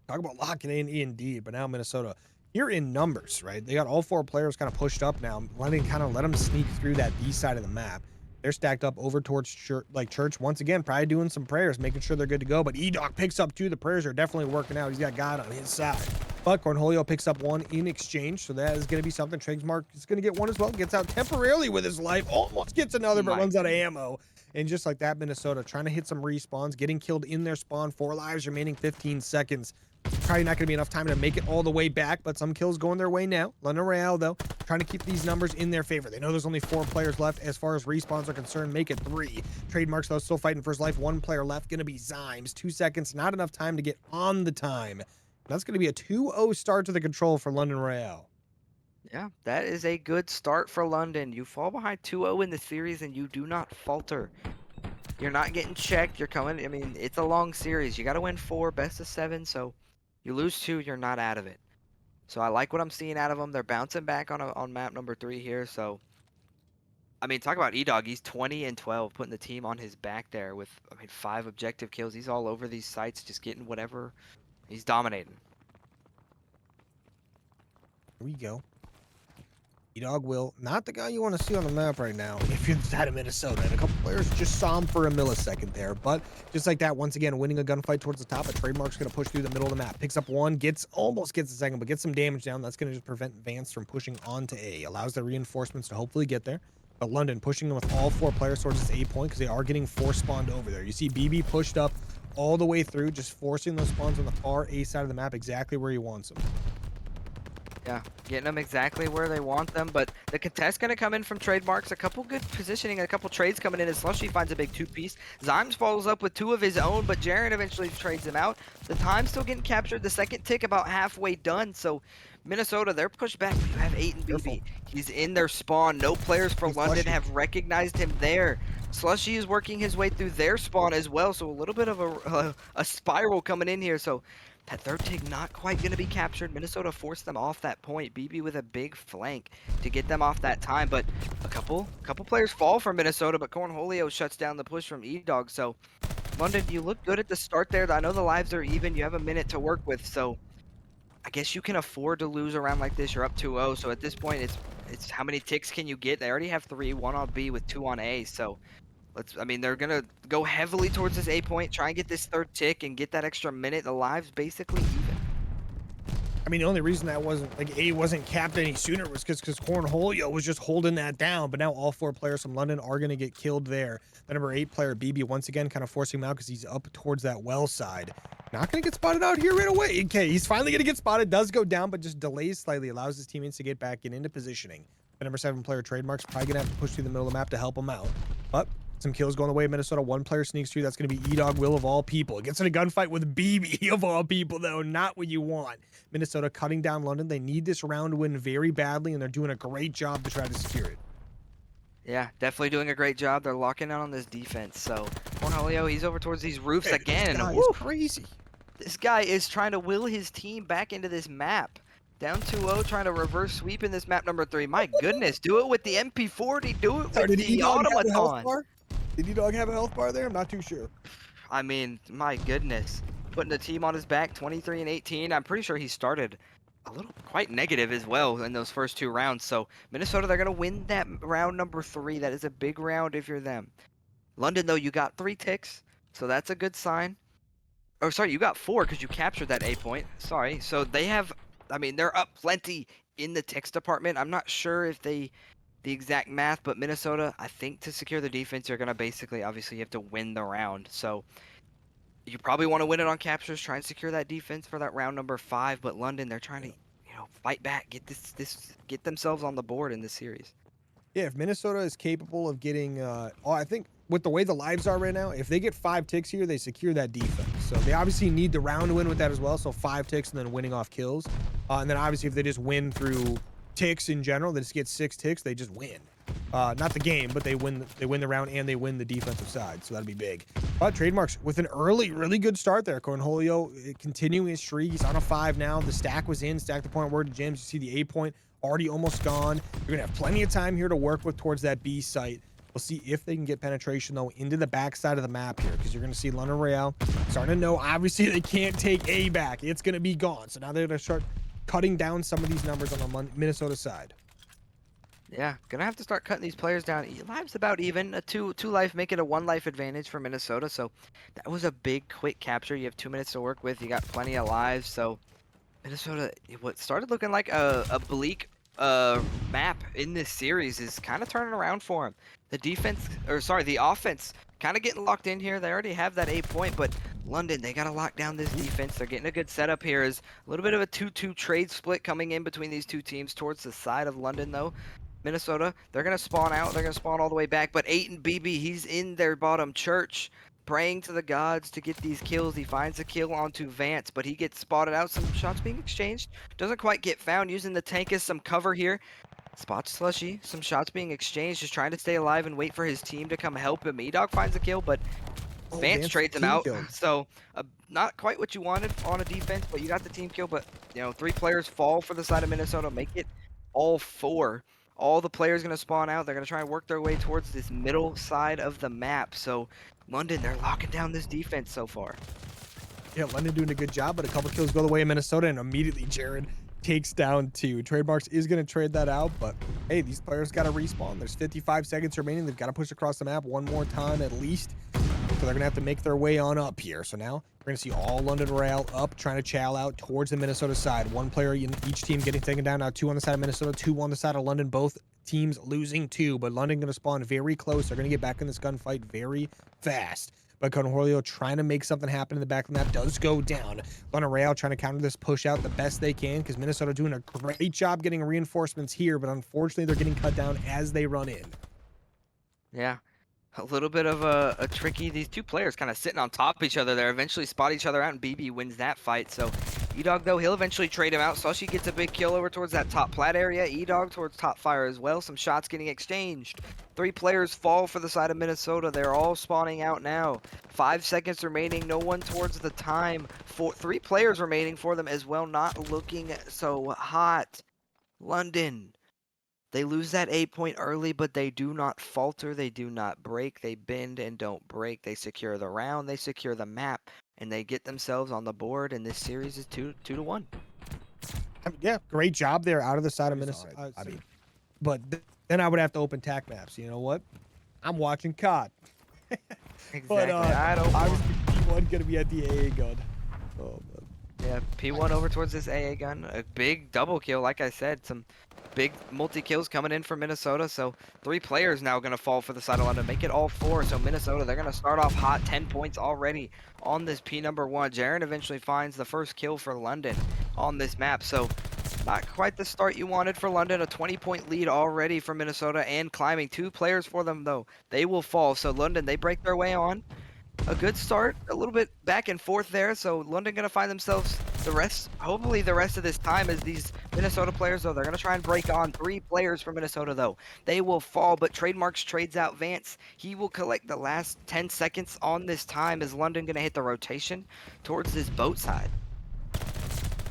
Talk about locking in indeed, but now Minnesota here in numbers, right? They got all 4 players kind of pushed up now. London kind of let them sneak through that B side of the map. They're stacked up over towards Church once again, probably doing some prayers, making sure they're good to go. But E-Dog picks up 2. The prayers are definitely working out. He's got God on his side. But Cornholio picks up 1 in exchange, so that is going to be something. Trademark is going to get 1 as well. Gets out temporarily with his life. Almost gets another, but runs out of ammo. And just like that, Minnesota trying to hit some respawns, getting killed in their spawn. 4 lives remaining, 15 seconds. Probably not going to be enough time to make it all the way back, but some kills going their way now. London Royale, though, trying to keep these numbers in their favor. They know there's only 4 players left as far as respawns are concerned. Make it 3. Trademarks, though, still fighting for his life. 1 player left, going to be Zymes. 2 seconds, not enough time to get on the time. That's going to be a 2-0 start to the control for London Royale. Yeah, that is a good start for London. You fall behind 2-0 in the series, and you do not falter. You're not getting checked. You're coming. I mean, it's a long series. You got to win 4, best of 7, so you lose 2, you're not out of it. So I like what I'm seeing out of them. They're bouncing back on map number 3 here. So, I mean, talk about E-Dog. He's 20 and 12, putting the team on his back there with, I mean, 5 objective kills. He's all over these sites, just getting whatever. He's dominating. Here we go. E-Dog will, not the guy you want to see on the map right now if you're inside of Minnesota. And a couple players just saw him for a millisecond there. But just like that, once again, winning a gunfight towards the top. A Trademark's going to push through the middle of the map. Picks up 1, almost gets a second, but gets some damage down. That's going to just prevent Vance from pushing on to A. Allows the reinforcements to hopefully get there. But London pushing them with all 4 players towards this A point because they are getting force spawned over there. You see BB pushed up all the way through, just forcing those spawns on the far A side of the map exactly where he wants them. Yeah, getting them exactly where they want them, but the contest going to come in from Trademarks. A couple good positioning, a couple trades coming in as Slushy finds a big 2-piece. Zymes follows up with 2 of his own, but Jaren eventually trades him out. The time's still getting captured. The second tick about halfway done, so Minnesota, they're pushed back. You have 8 and BB. He's in their spawn. No players for London have recognized him there. Slushy is working his way through their spawn as well, so a little bit of a spiral coming in here. So that third tick not quite going to be captured. Minnesota forced them off that point. BB with a big flank to get them off that time, but a couple players fall from Minnesota, but Cornholio shuts down the push from E-Dog. So London, you look good at the start there. I know the lives are even. You have a minute to work with, so I guess you can afford to lose around like this. You're up 2-0, so at this point, it's how many ticks can you get? They already have 3, 1 on B with 2 on A, so I mean, they're going to go heavily towards this A point, try and get this third tick and get that extra minute. The lives basically even. I mean, the only reason that A wasn't capped any sooner was because Cornholio was just holding that down. But now all 4 players from London are going to get killed there. The number 8 player, BB, once again kind of forcing him out because he's up towards that well side. Not going to get spotted out here right away. Okay, he's finally going to get spotted. Does go down, but just delays slightly. Allows his teammates to get back into positioning. The number 7 player, Trademark's probably going to have to push through the middle of the map to help him out. But some kills going the way of Minnesota. 1 player sneaks through. That's going to be E-Dog Will of all people. Gets in a gunfight with BB of all people, though. Not what you want. Minnesota cutting down London. They need this round win very badly, and they're doing a great job to try to secure it. Yeah, definitely doing a great job. They're locking out on this defense. So Cornholio, he's over towards these roofs again. This guy is crazy. This guy is trying to will his team back into this map. Down 2-0, trying to reverse sweep in this map number 3. My goodness, do it with the MP40. Do it with the automaton. Did E-Dog have a health bar there? I'm not too sure. I mean, my goodness. Putting the team on his back, 23 and 18. I'm pretty sure he started a little quite negative as well in those first 2 rounds. So Minnesota, they're going to win that round number 3. That is a big round if you're them. London, though, you got 3 ticks, so that's a good sign. Oh, sorry, you got 4 because you captured that A point. Sorry. So they have, I mean, they're up plenty in the ticks department. I'm not sure if the exact math, but Minnesota, I think to secure the defense, you're going to basically, obviously, you have to win the round. So you probably want to win it on captures, try and secure that defense for that round number 5. But London, they're trying to, fight back, get themselves on the board in this series. Yeah, if Minnesota is capable of getting, I think with the way the lives are right now, if they get 5 ticks here, they secure that defense. So they obviously need the round win with that as well. So 5 ticks and then winning off kills. And then obviously if they just win through ticks in general, they just get 6 ticks, they just win. not the game, but they win the round and they win the defensive side, so that'd be big. But Trademarks with an early, really good start there. Cornholio continuing his streak. He's on a 5 now. The stack was in. Stack the point word to James. You see the A point already almost gone. You're gonna have plenty of time here to work with towards that B site. We'll see if they can get penetration though into the backside of the map here, because you're gonna see London Royale starting to know obviously they can't take A back. It's gonna be gone. So now they're gonna start cutting down some of these numbers on the Minnesota side. Yeah, gonna have to start cutting these players down. Lives about even. A two life, make it a 1 life advantage for Minnesota. So that was a big quick capture. You have 2 minutes to work with. You got plenty of lives. So Minnesota, what started looking like a bleak map in this series is kind of turning around for them. The defense, or sorry, the offense kind of getting locked in here. They already have that 8 point, but London, they got to lock down this defense. They're getting a good setup here. Is a little bit of a 2-2 trade split coming in between these two teams towards the side of London, though. Minnesota, they're going to spawn out. They're going to spawn all the way back. But 8 and BB, he's in their bottom church, praying to the gods to get these kills. He finds a kill onto Vance, but he gets spotted out. Some shots being exchanged. Doesn't quite get found. Using the tank as some cover here. Spots Slushy. Some shots being exchanged. Just trying to stay alive and wait for his team to come help him. E-Dog finds a kill, but Vance trades him out. So not quite what you wanted on a defense, but you got the team kill. But, you know, 3 players fall for the side of Minnesota. Make it all 4. All the players going to spawn out. They're going to try and work their way towards this middle side of the map. So London, they're locking down this defense so far. Yeah, London doing a good job, but a couple kills go the way of Minnesota, and immediately Jared takes down 2. Trademarks is going to trade that out, but hey, these players got to respawn. There's 55 seconds remaining. They've got to push across the map one more time at least. So they're going to have to make their way on up here. So now we're going to see all London Royale up, trying to chow out towards the Minnesota side. 1 player in each team getting taken down. Now 2 on the side of Minnesota, 2 on the side of London. Both teams losing 2, but London going to spawn very close. They're going to get back in this gunfight very fast. But Cornholio trying to make something happen in the back of the map does go down. London Royale trying to counter this push out the best they can, because Minnesota doing a great job getting reinforcements here, but unfortunately they're getting cut down as they run in. Yeah. A little bit of a tricky, these 2 players kind of sitting on top of each other there, eventually spot each other out, and BB wins that fight. So E-Dog, though, he'll eventually trade him out. Slushy gets a big kill over towards that top plat area. E-Dog towards top fire as well. Some shots getting exchanged. 3 players fall for the side of Minnesota. They're all spawning out now. 5 seconds remaining. No one towards the time. 3 players remaining for them as well. Not looking so hot. London. They lose that 8 point early, but they do not falter. They do not break. They bend and don't break. They secure the round. They secure the map, and they get themselves on the board. And this series is 2-1. Yeah, great job there out of the side of Minnesota. I mean, but then I would have to open TAC maps. You know what? I'm watching COD. Exactly. But obviously P1 going to be at the AA gun. Oh, man. Yeah, P1 over towards this AA gun. A big double kill, like I said. Some big multi-kills coming in for Minnesota. So 3 players now going to fall for the side of London. Make it all 4. So Minnesota, they're going to start off hot. 10 points already on this P number 1. Jaren eventually finds the first kill for London on this map. So not quite the start you wanted for London. A 20-point lead already for Minnesota and climbing. 2 players for them, though. They will fall. So London, they break their way on. A good start, a little bit back and forth there. So London going to find themselves hopefully the rest of this time as these Minnesota players, though, they're going to try and break on. 3 players for Minnesota, though. They will fall, but Trademarks trades out Vance. He will collect the last 10 seconds on this time as London going to hit the rotation towards this boat side.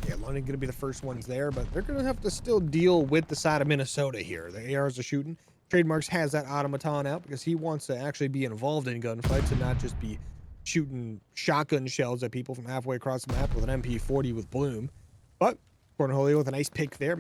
Yeah, London going to be the first ones there, but they're going to have to still deal with the side of Minnesota here. The ARs are shooting. Trademarks has that automaton out because he wants to actually be involved in gunfights and not just be shooting shotgun shells at people from halfway across the map with an MP40 with Bloom. But Cornholio with a nice pick there.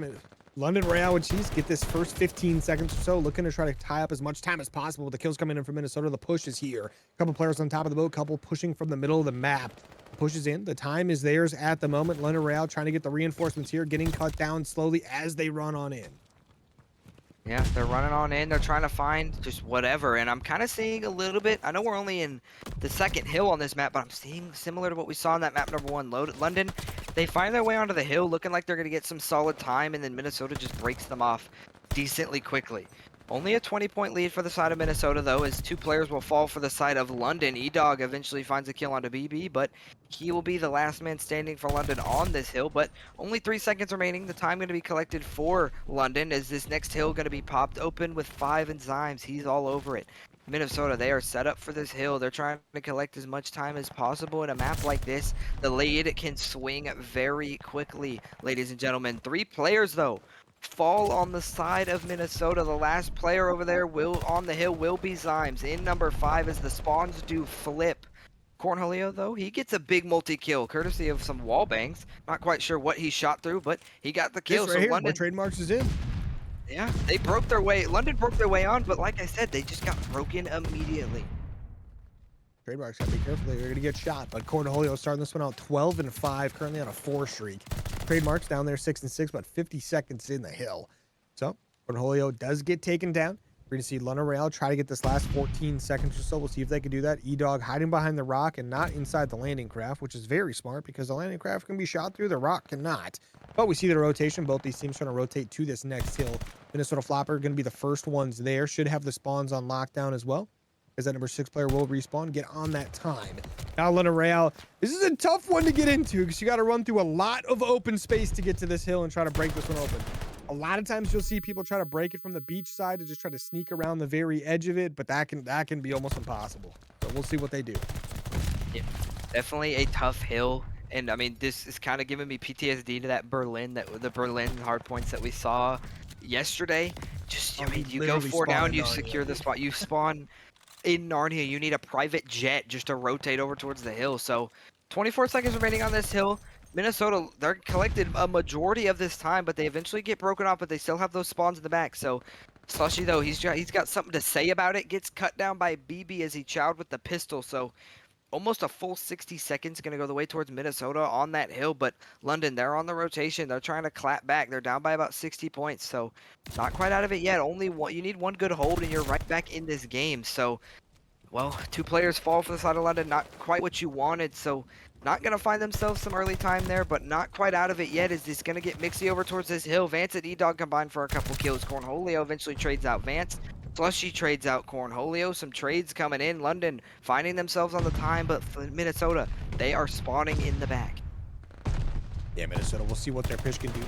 London Royale with Cheese get this first 15 seconds or so, looking to try to tie up as much time as possible with the kills coming in from Minnesota. The push is here. A couple players on top of the boat, couple pushing from the middle of the map. Pushes in. The time is theirs at the moment. London Royale trying to get the reinforcements here, getting cut down slowly as they run on in. Yeah, they're running on in. They're trying to find just whatever. And I'm kind of seeing a little bit. I know we're only in the second hill on this map, but I'm seeing similar to what we saw in that map number 1. London, they find their way onto the hill looking like they're going to get some solid time, and then Minnesota just breaks them off decently quickly. Only a 20-point lead for the side of Minnesota, though, as two players will fall for the side of London. E-Dog eventually finds a kill onto BB, but he will be the last man standing for London on this hill. But only 3 seconds remaining. The time going to be collected for London as this next hill going to be popped open with 5 and Zymes. He's all over it. Minnesota, they are set up for this hill. They're trying to collect as much time as possible in a map like this. The lead can swing very quickly, ladies and gentlemen. 3 players, though, fall on the side of Minnesota. The last player over there on the hill will be Zymes. In number 5 as the spawns do flip. Cornholio, though, he gets a big multi-kill courtesy of some wall bangs. Not quite sure what he shot through, but he got the kill. This right So here, London, where trademarks is in. yeah, they broke their way. London broke their way on, but like I said, they just got broken immediately. Trademarks gotta be careful. They're gonna get shot. But Cornholio starting this one out 12 and 5, currently on a 4 streak. Trademarks down there 6 and 6, but 50 seconds in the hill. So Cornholio does get taken down. We're gonna see London Royale try to get this last 14 seconds or so. We'll see if they can do that. E-Dog hiding behind the rock and not inside the landing craft, which is very smart because the landing craft can be shot through, the rock cannot. But we see the rotation. Both these teams trying to rotate to this next hill. Minnesota Floppr going to be the first ones there. Should have the spawns on lockdown as well, as that number 6 player will respawn, get on that time. Now London Royale, this is a tough one to get into because you got to run through a lot of open space to get to this hill and try to break this one open. A lot of times you'll see people try to break it from the beach side to just try to sneak around the very edge of it, but that can be almost impossible. So we'll see what they do. Yeah, definitely a tough hill. And I mean, this is kind of giving me PTSD to that the Berlin hardpoints that we saw yesterday. Just, I mean, you go 4 down, you secure the spot, you spawn in Narnia. You need a private jet just to rotate over towards the hill. So 24 seconds remaining on this hill. Minnesota, they're collected a majority of this time, but they eventually get broken off, but they still have those spawns in the back. So Slushy, though, he's got something to say about it. Gets cut down by BB as he chowed with the pistol. So almost a full 60 seconds going to go the way towards Minnesota on that hill. But London, they're on the rotation. They're trying to clap back. They're down by about 60 points. So not quite out of it yet. Only one, you need one good hold and you're right back in this game. So, well, 2 players fall for the side of London. Not quite what you wanted. So not going to find themselves some early time there, but not quite out of it yet. Is this going to get Mixie over towards this hill? Vance and E-Dog combined for a couple kills. Cornholio eventually trades out Vance. Slushy trades out Cornholio. Some trades coming in. London finding themselves on the time, but Minnesota, they are spawning in the back. Yeah, Minnesota, we'll see what their push can do.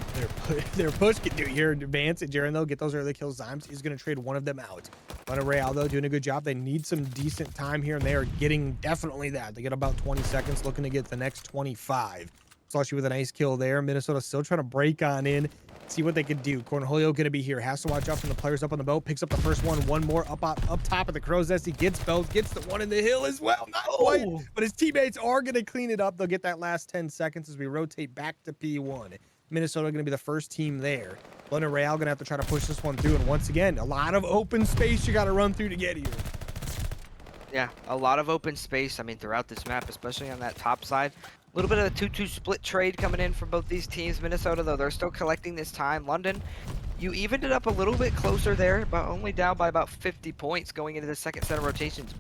Their push can do here. Vance and Jaren, though, get those early kills. Zymes is going to trade one of them out. London Royale, though, doing a good job. They need some decent time here, and they are getting definitely that. They get about 20 seconds, looking to get the next 25. Slushy with a nice kill there. Minnesota still trying to break on in, see what they can do. Cornholio going to be here. Has to watch out from the players up on the boat. Picks up the first one. One more up top of the crow's nest. He gets both. Gets the one in the hill as well. Not quite, but his teammates are going to clean it up. They'll get that last 10 seconds as we rotate back to P1. Minnesota going to be the first team there. London Royale going to have to try to push this one through. And once again, a lot of open space you got to run through to get here. Yeah, a lot of open space. I mean, throughout this map, especially on that top side. A little bit of a 2-2 split trade coming in from both these teams. Minnesota, though, they're still collecting this time. London, you evened it up a little bit closer there, but only down by about 50 points going into the second set of rotations.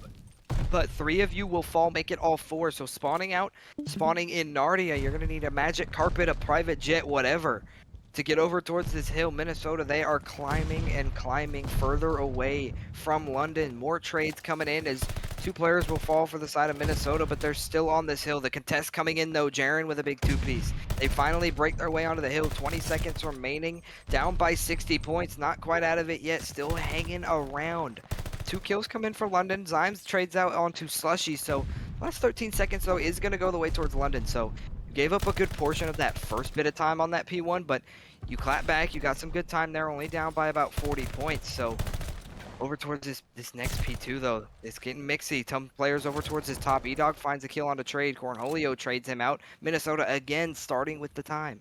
But 3 of you will fall, make it all 4. So spawning out, spawning in Narnia, you're going to need a magic carpet, a private jet, whatever, to get over towards this hill. Minnesota, they are climbing and climbing further away from London. More trades coming in as 2 players will fall for the side of Minnesota, but they're still on this hill. The contest coming in, though, Jaren with a big 2-piece. They finally break their way onto the hill. 20 seconds remaining, down by 60 points. Not quite out of it yet, still hanging around. 2 kills come in for London. Zymes trades out onto Slushy, so last 13 seconds, though, is going to go the way towards London. So you gave up a good portion of that first bit of time on that P1, but you clap back. You got some good time there, only down by about 40 points. So over towards this next P2, though, it's getting mixy. Some players over towards his top. E-Dog finds a kill on the trade. Cornholio trades him out. Minnesota again starting with the time.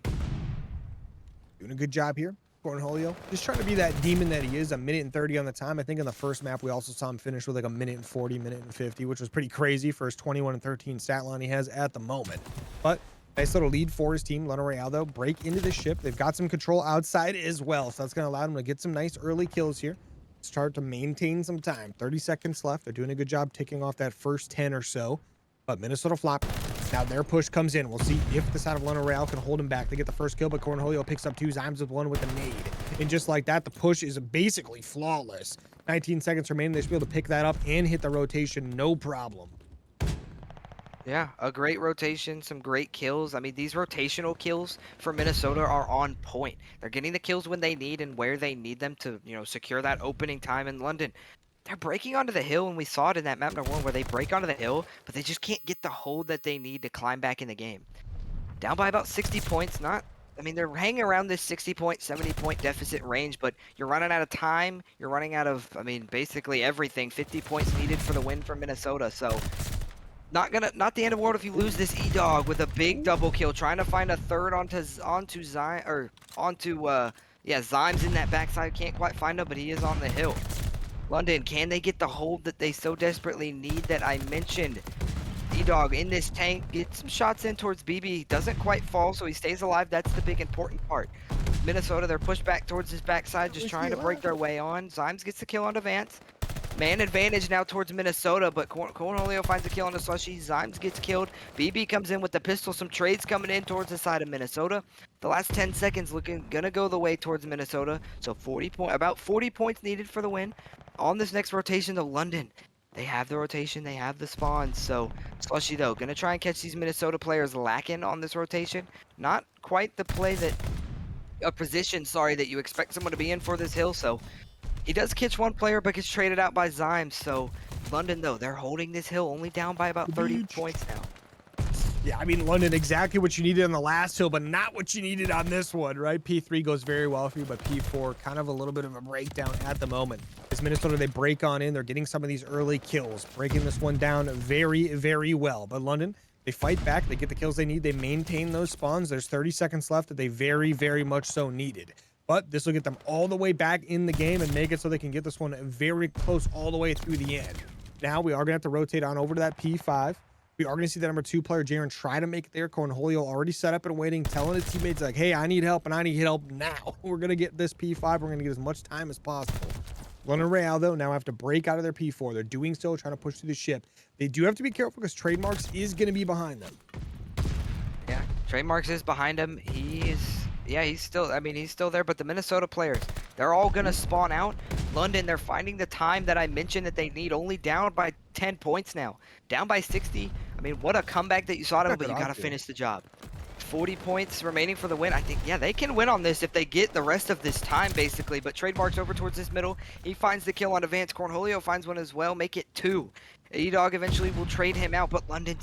Doing a good job here. Cornholio just trying to be that demon that he is. A minute and 30 on the time. I think in the first map we also saw him finish with like a minute and 40, minute and 50, which was pretty crazy for his 21 and 13 stat line he has at the moment. But nice little lead for his team. London Royale, though, break into the ship. They've got some control outside as well, so that's going to allow them to get some nice early kills here. Start to maintain some time. 30 seconds left. They're doing a good job ticking off that first 10 or so. But Minnesota Floppr, now their push comes in. We'll see if the side of London Royale can hold him back. They get the first kill, but Cornholio picks up 2. Zymes with 1 with a nade. And just like that, the push is basically flawless. 19 seconds remaining. They should be able to pick that up and hit the rotation, no problem. Yeah, a great rotation, some great kills. I mean, these rotational kills for Minnesota are on point. They're getting the kills when they need and where they need them to, secure that opening time in London. They're breaking onto the hill, and we saw it in that map number 1 where they break onto the hill, but they just can't get the hold that they need to climb back in the game. Down by about 60 points, they're hanging around this 60-point, 70-point deficit range, but you're running out of time. You're running out of, basically everything. 50 points needed for the win for Minnesota, so not the end of the world if you lose this E-Dog with a big double kill, trying to find a third onto Zyme, or Zyme's in that backside, can't quite find him, but he is on the hill. London, can they get the hold that they so desperately need that I mentioned? E-Dog in this tank, gets some shots in towards BB, doesn't quite fall, so he stays alive. That's the big important part. Minnesota, they're pushed back towards his backside, just trying to break their way on. Zymes gets the kill onto Vance. Man advantage now towards Minnesota, but Cornholio finds a kill on the Slushy. Zymes gets killed. BB comes in with the pistol. Some trades coming in towards the side of Minnesota. The last 10 seconds gonna go the way towards Minnesota. So about 40 points needed for the win. On this next rotation to London, they have the rotation, they have the spawns. So Slushy though, gonna try and catch these Minnesota players lacking on this rotation. Not quite the play that that you expect someone to be in for this hill. So he does catch one player, but gets traded out by Zyme. So London, though, they're holding this hill, only down by about 30 points now. Yeah, I mean, London, exactly what you needed on the last hill, but not what you needed on this one, right? P3 goes very well for you, but P4, kind of a little bit of a breakdown at the moment. As Minnesota, they break on in. They're getting some of these early kills, breaking this one down very, very well. But London, they fight back. They get the kills they need. They maintain those spawns. There's 30 seconds left that they very, very much so needed. But this will get them all the way back in the game and make it so they can get this one very close all the way through the end. Now we are going to have to rotate on over to that P5. We are going to see that number 2 player, Jaren, try to make it there. Cornholio already set up and waiting, telling his teammates, like, hey, I need help, and I need help now. We're going to get this P5. We're going to get as much time as possible. London Royale, though, now have to break out of their P4. They're doing so, trying to push through the ship. They do have to be careful because Trademarks is going to be behind them. Yeah, Trademarks is behind him. He's still there, but the Minnesota players, they're all going to spawn out. London, they're finding the time that I mentioned that they need, only down by 10 points now. Down by 60. I mean, what a comeback that you saw to him, but you got to finish the job. 40 points remaining for the win. I think, yeah, they can win on this if they get the rest of this time, basically. But Trademarks over towards this middle. He finds the kill on Advance. Cornholio finds one as well. Make it 2. E-Dog eventually will trade him out, but London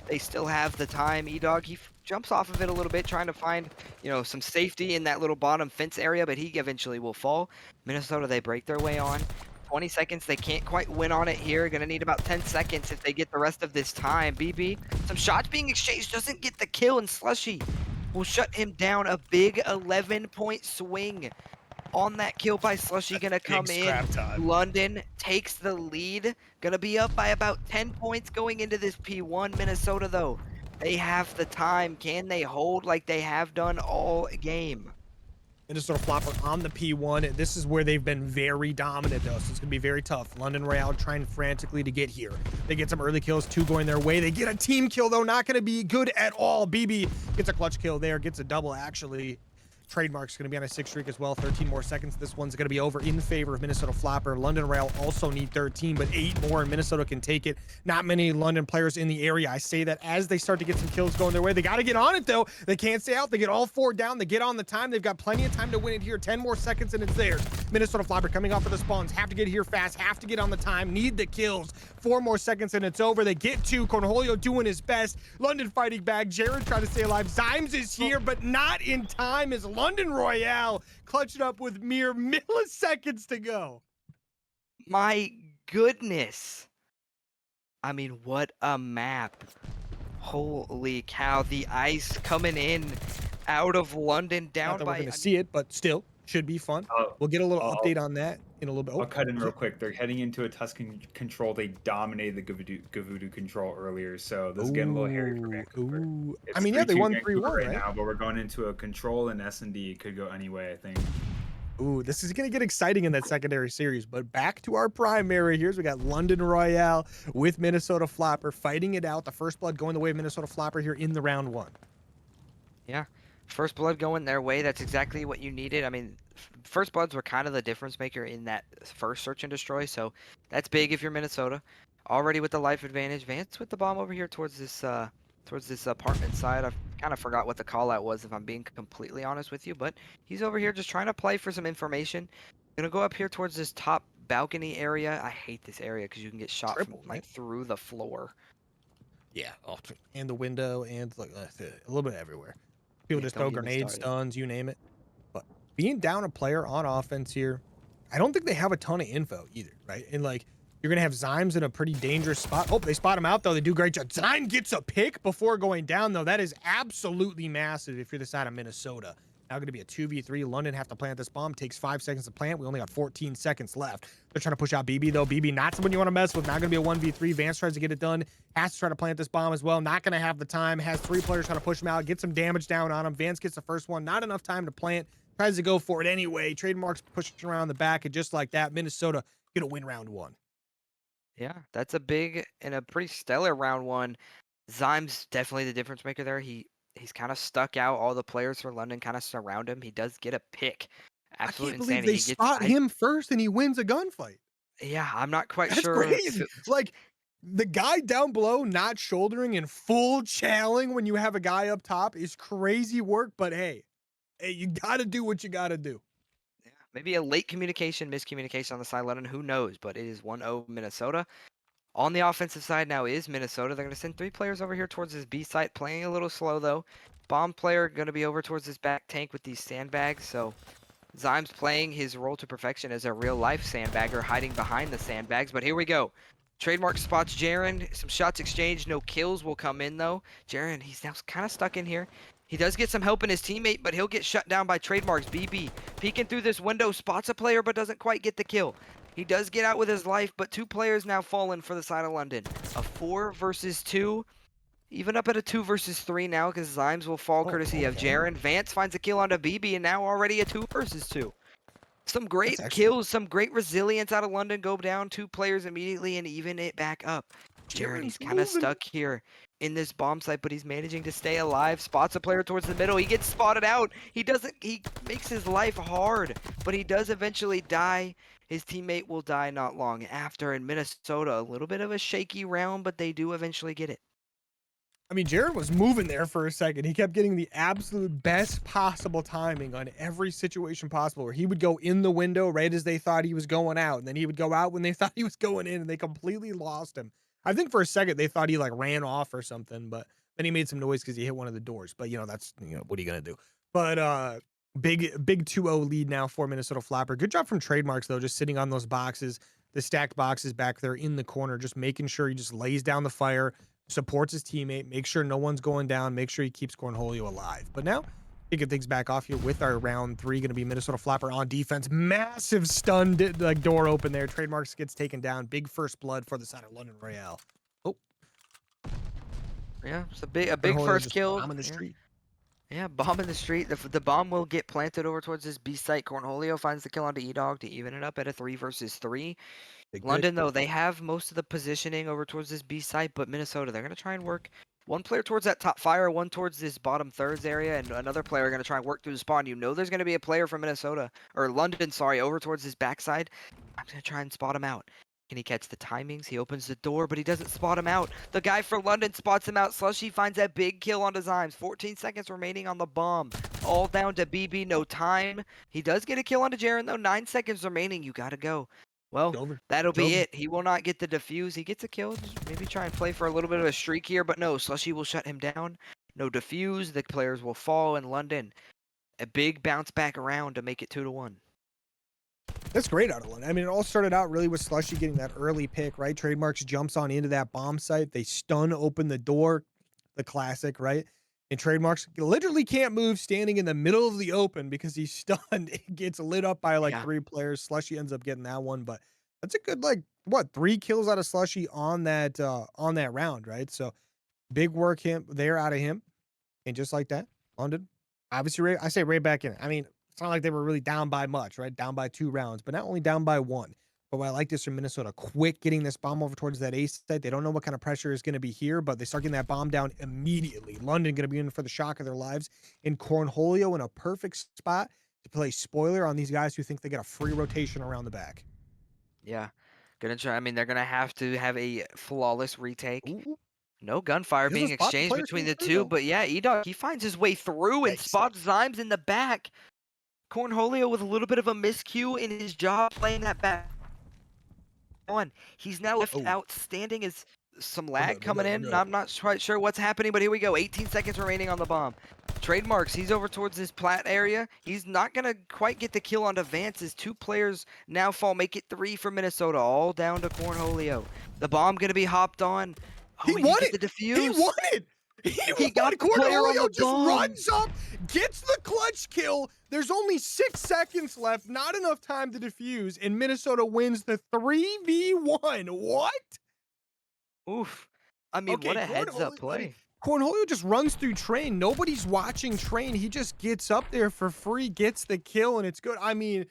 they still have the time. E-Dog, he jumps off of it a little bit, trying to find, some safety in that little bottom fence area, but he eventually will fall. Minnesota, they break their way on. 20 seconds, they can't quite win on it here. Gonna need about 10 seconds if they get the rest of this time. BB, some shots being exchanged, doesn't get the kill, and Slushy will shut him down. A big 11-point swing on that kill by Slushy, gonna come in. London takes the lead, gonna be up by about 10 points going into this P1. Minnesota, though, they have the time. Can they hold like they have done all game? Minnesota Floppr on the P1. This is where they've been very dominant, though, so it's going to be very tough. London Royale trying frantically to get here. They get some early kills, 2 going their way. They get a team kill, though, not going to be good at all. BB gets a clutch kill there, gets a double, actually. Trademark's going to be on a 6 streak as well. 13 more seconds. This one's going to be over in favor of Minnesota Floppr. London Royale also need 13, but 8 more, and Minnesota can take it. Not many London players in the area. I say that as they start to get some kills going their way. They got to get on it, though. They can't stay out. They get all 4 down. They get on the time. They've got plenty of time to win it here. 10 more seconds, and it's theirs. Minnesota Floppr coming off of the spawns. Have to get here fast. Have to get on the time. Need the kills. 4 more seconds, and it's over. They get 2. Cornholio doing his best. London fighting back. Jared trying to stay alive. Zymes is here, but not in time as London Royale clutch it up with mere milliseconds to go. My goodness. I mean, what a map. Holy cow. The ice coming in out of London down Not that by... we're going to see it, but still should be fun. We'll get a little update on that in a little bit. I'll cut in real quick. They're heading into a Tuscan control. They dominated the Gavudu control earlier, so this is getting a little hairy for Vancouver. I mean, yeah, they won 3-1 right now, but we're going into a control, and S&D could go any way, I think. Ooh, this is going to get exciting in that secondary series, but back to our primary here. We got London Royale with Minnesota Floppr fighting it out. The first blood going the way of Minnesota Floppr here in the round 1. Yeah. First blood going their way. That's exactly what you needed. I mean, first bloods were kind of the difference maker in that first search and destroy. So that's big if you're Minnesota. Already with the life advantage. Vance with the bomb over here towards this apartment side. I kind of forgot what the call out was, if I'm being completely honest with you. But he's over here just trying to play for some information. Gonna go up here towards this top balcony area. I hate this area because you can get shot from Triple, like right? through the floor. Yeah, and the window, and like a little bit everywhere. People Yeah, just don't throw get me grenades, started. stuns, you name it. But being down a player on offense here, I don't think they have a ton of info either, right? And like you're gonna have Zymes in a pretty dangerous spot. Oh, they spot him out though. They do a great job. Zyme gets a pick before going down though. That is absolutely massive if you're the side of Minnesota. Now going to be a 2v3. London have to plant this bomb. Takes 5 seconds to plant. We only got 14 seconds left. They're trying to push out BB though. BB not someone you want to mess with. Not going to be a 1v3. Vance tries to get it done. Has to try to plant this bomb as well. Not going to have the time. Has 3 players trying to push him out. Get some damage down on him. Vance gets the first one. Not enough time to plant. Tries to go for it anyway. Trademarks pushing around the back, and just like that, Minnesota going to win round 1. Yeah, that's a big and a pretty stellar round 1. Zyme's definitely the difference maker there. He's kind of stuck out. All the players for London kind of surround him. He does get a pick. I Absolute can't believe insanity. they He gets spot him first and he wins a gunfight. yeah, I'm not quite That's sure if crazy. it Like the guy down below not shouldering and full challing when you have a guy up top is crazy work, but hey, you got to do what you got to do. yeah, maybe a late communication, miscommunication on the side of London. Who knows? But it is 1-0 Minnesota. On the offensive side now is Minnesota. They're going to send 3 players over here towards this B site, playing a little slow though. Bomb player going to be over towards this back tank with these sandbags. So Zyme's playing his role to perfection as a real life sandbagger, hiding behind the sandbags. But here we go. Trademark spots Jaren. Some shots exchanged. No kills will come in though. Jaren, he's now kind of stuck in here. He does get some help in his teammate, but he'll get shut down by Trademarks. BB peeking through this window, spots a player, but doesn't quite get the kill. He does get out with his life, but 2 players now fallen for the side of London. A 4 versus 2. Even up at a 2 versus 3 now, because Zymes will fall courtesy of Jaren. Vance finds a kill onto BB, and now already a 2 versus 2. Some great kills, some great resilience out of London. Go down 2 players immediately and even it back up. Jaren, he's kind of stuck here in this bomb site, but he's managing to stay alive. Spots a player towards the middle. He gets spotted out. He makes his life hard, but he does eventually die. His teammate will die not long after. In Minnesota, a little bit of a shaky round, but they do eventually get it. I mean, Jared was moving there for a second. He kept getting the absolute best possible timing on every situation possible, where he would go in the window right as they thought he was going out, and then he would go out when they thought he was going in, and they completely lost him. I think for a second they thought he like ran off or something, but then he made some noise because he hit one of the doors. But that's what are you gonna do? But big 2-0 lead now for Minnesota Floppr. Good job from Trademarks though, just sitting on those boxes, the stacked boxes back there in the corner, just making sure he just lays down the fire, supports his teammate, make sure no one's going down, make sure he keeps Cornholio alive. But now, kicking things back off here with our round 3, going to be Minnesota Floppr on defense. Massive stun door open there. Trademarks gets taken down. Big first blood for the side of London Royale. Oh, yeah, it's a big first kill. Bomb in the street. Yeah, bomb in the street. The bomb will get planted over towards this B site. Cornholio finds the kill onto E-Dog to even it up at a 3 versus 3. London, though, they have most of the positioning over towards this B site, but Minnesota, they're going to try and work one player towards that top fire, one towards this bottom thirds area, and another player going to try and work through the spawn. There's going to be a player from Minnesota, or London, sorry, over towards this backside. I'm going to try and spot him out. Can he catch the timings? He opens the door, but he doesn't spot him out. The guy for London spots him out. Slushy finds that big kill onto Zymes. 14 seconds remaining on the bomb. All down to BB, no time. He does get a kill onto Jaren, though. 9 seconds remaining. You got to go. Well, that'll be it. He will not get the defuse. He gets a kill. Just maybe try and play for a little bit of a streak here, but no. Slushy will shut him down. No defuse. The players will fall in London. A big bounce back around to make it 2-1. That's great out of London. I mean, it all started out really with Slushy getting that early pick, right? Trademarks jumps on into that bomb site. They stun open the door, the classic, right? And Trademarks literally can't move, standing in the middle of the open because he's stunned. It gets lit up by like 3 players. Slushy ends up getting that one, but that's a good 3 kills out of Slushy on that round, right? So big work there out of him, and just like that, London, obviously, right back in it. I mean, it's not like they were really down by much, right? Down by 2 rounds, but not only down by 1, But what I like this from Minnesota, quick getting this bomb over towards that A site. They don't know what kind of pressure is going to be here, but they start getting that bomb down immediately. London going to be in for the shock of their lives. And Cornholio in a perfect spot to play spoiler on these guys who think they get a free rotation around the back. Yeah. Gonna try. I mean, they're gonna have to have a flawless retake. Ooh, No gunfire he doesn't being spot the exchanged player between coming the through, two, though. but yeah, E-Dog, he finds his way through and Yikes. spots Zymes in the back. Cornholio with a little bit of a miscue in his job playing that back one. He's now left Oh. outstanding as some no, lag coming in. I'm not quite sure what's happening, but here we go. 18 seconds remaining on the bomb. Trademarks, he's over towards this plat area. He's not going to quite get the kill onto Vance as 2 players now fall. Make it 3 for Minnesota, all down to Cornholio. The bomb going to be hopped on. He won it. The defuse. He won it. He got the player on Cornholio the just bomb. runs up, gets the clutch kill. There's only 6 seconds left, not enough time to defuse, and Minnesota wins the 3v1. What? Oof. I mean, Okay, what a heads up Cornholio- play. Cornholio just runs through Train. Nobody's watching Train. He just gets up there for free, gets the kill, and it's good. I mean,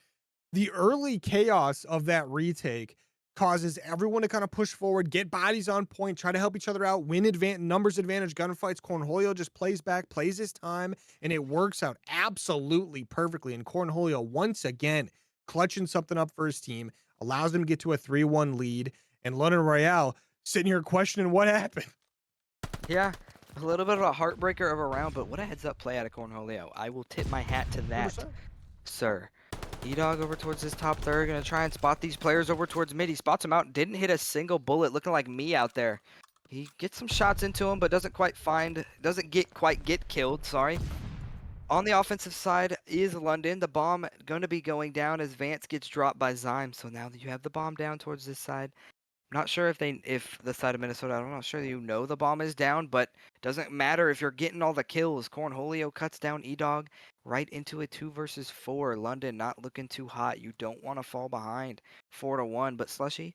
the early chaos of that retake causes everyone to kind of push forward, get bodies on point, try to help each other out, win numbers advantage gunfights. Cornholio just plays back, plays his time, and it works out absolutely perfectly. And Cornholio, once again, clutching something up for his team, allows them to get to a 3-1 lead. And London Royale sitting here questioning what happened. Yeah, a little bit of a heartbreaker of a round, but what a heads up play out of Cornholio. I will tip my hat to that, 100%. sir. E-Dog over towards this top third, gonna try and spot these players over towards mid. He spots him out, didn't hit a single bullet, looking like me out there. He gets some shots into him, but doesn't quite get killed, sorry. On the offensive side is London. The bomb gonna be going down as Vance gets dropped by Zyme. So now that you have the bomb down towards this side, not sure if the side of Minnesota, I'm not sure the bomb is down, but doesn't matter if you're getting all the kills. Cornholio cuts down E-Dog right into a 2 versus 4. London not looking too hot. You don't want to fall behind 4-1, but Slushy,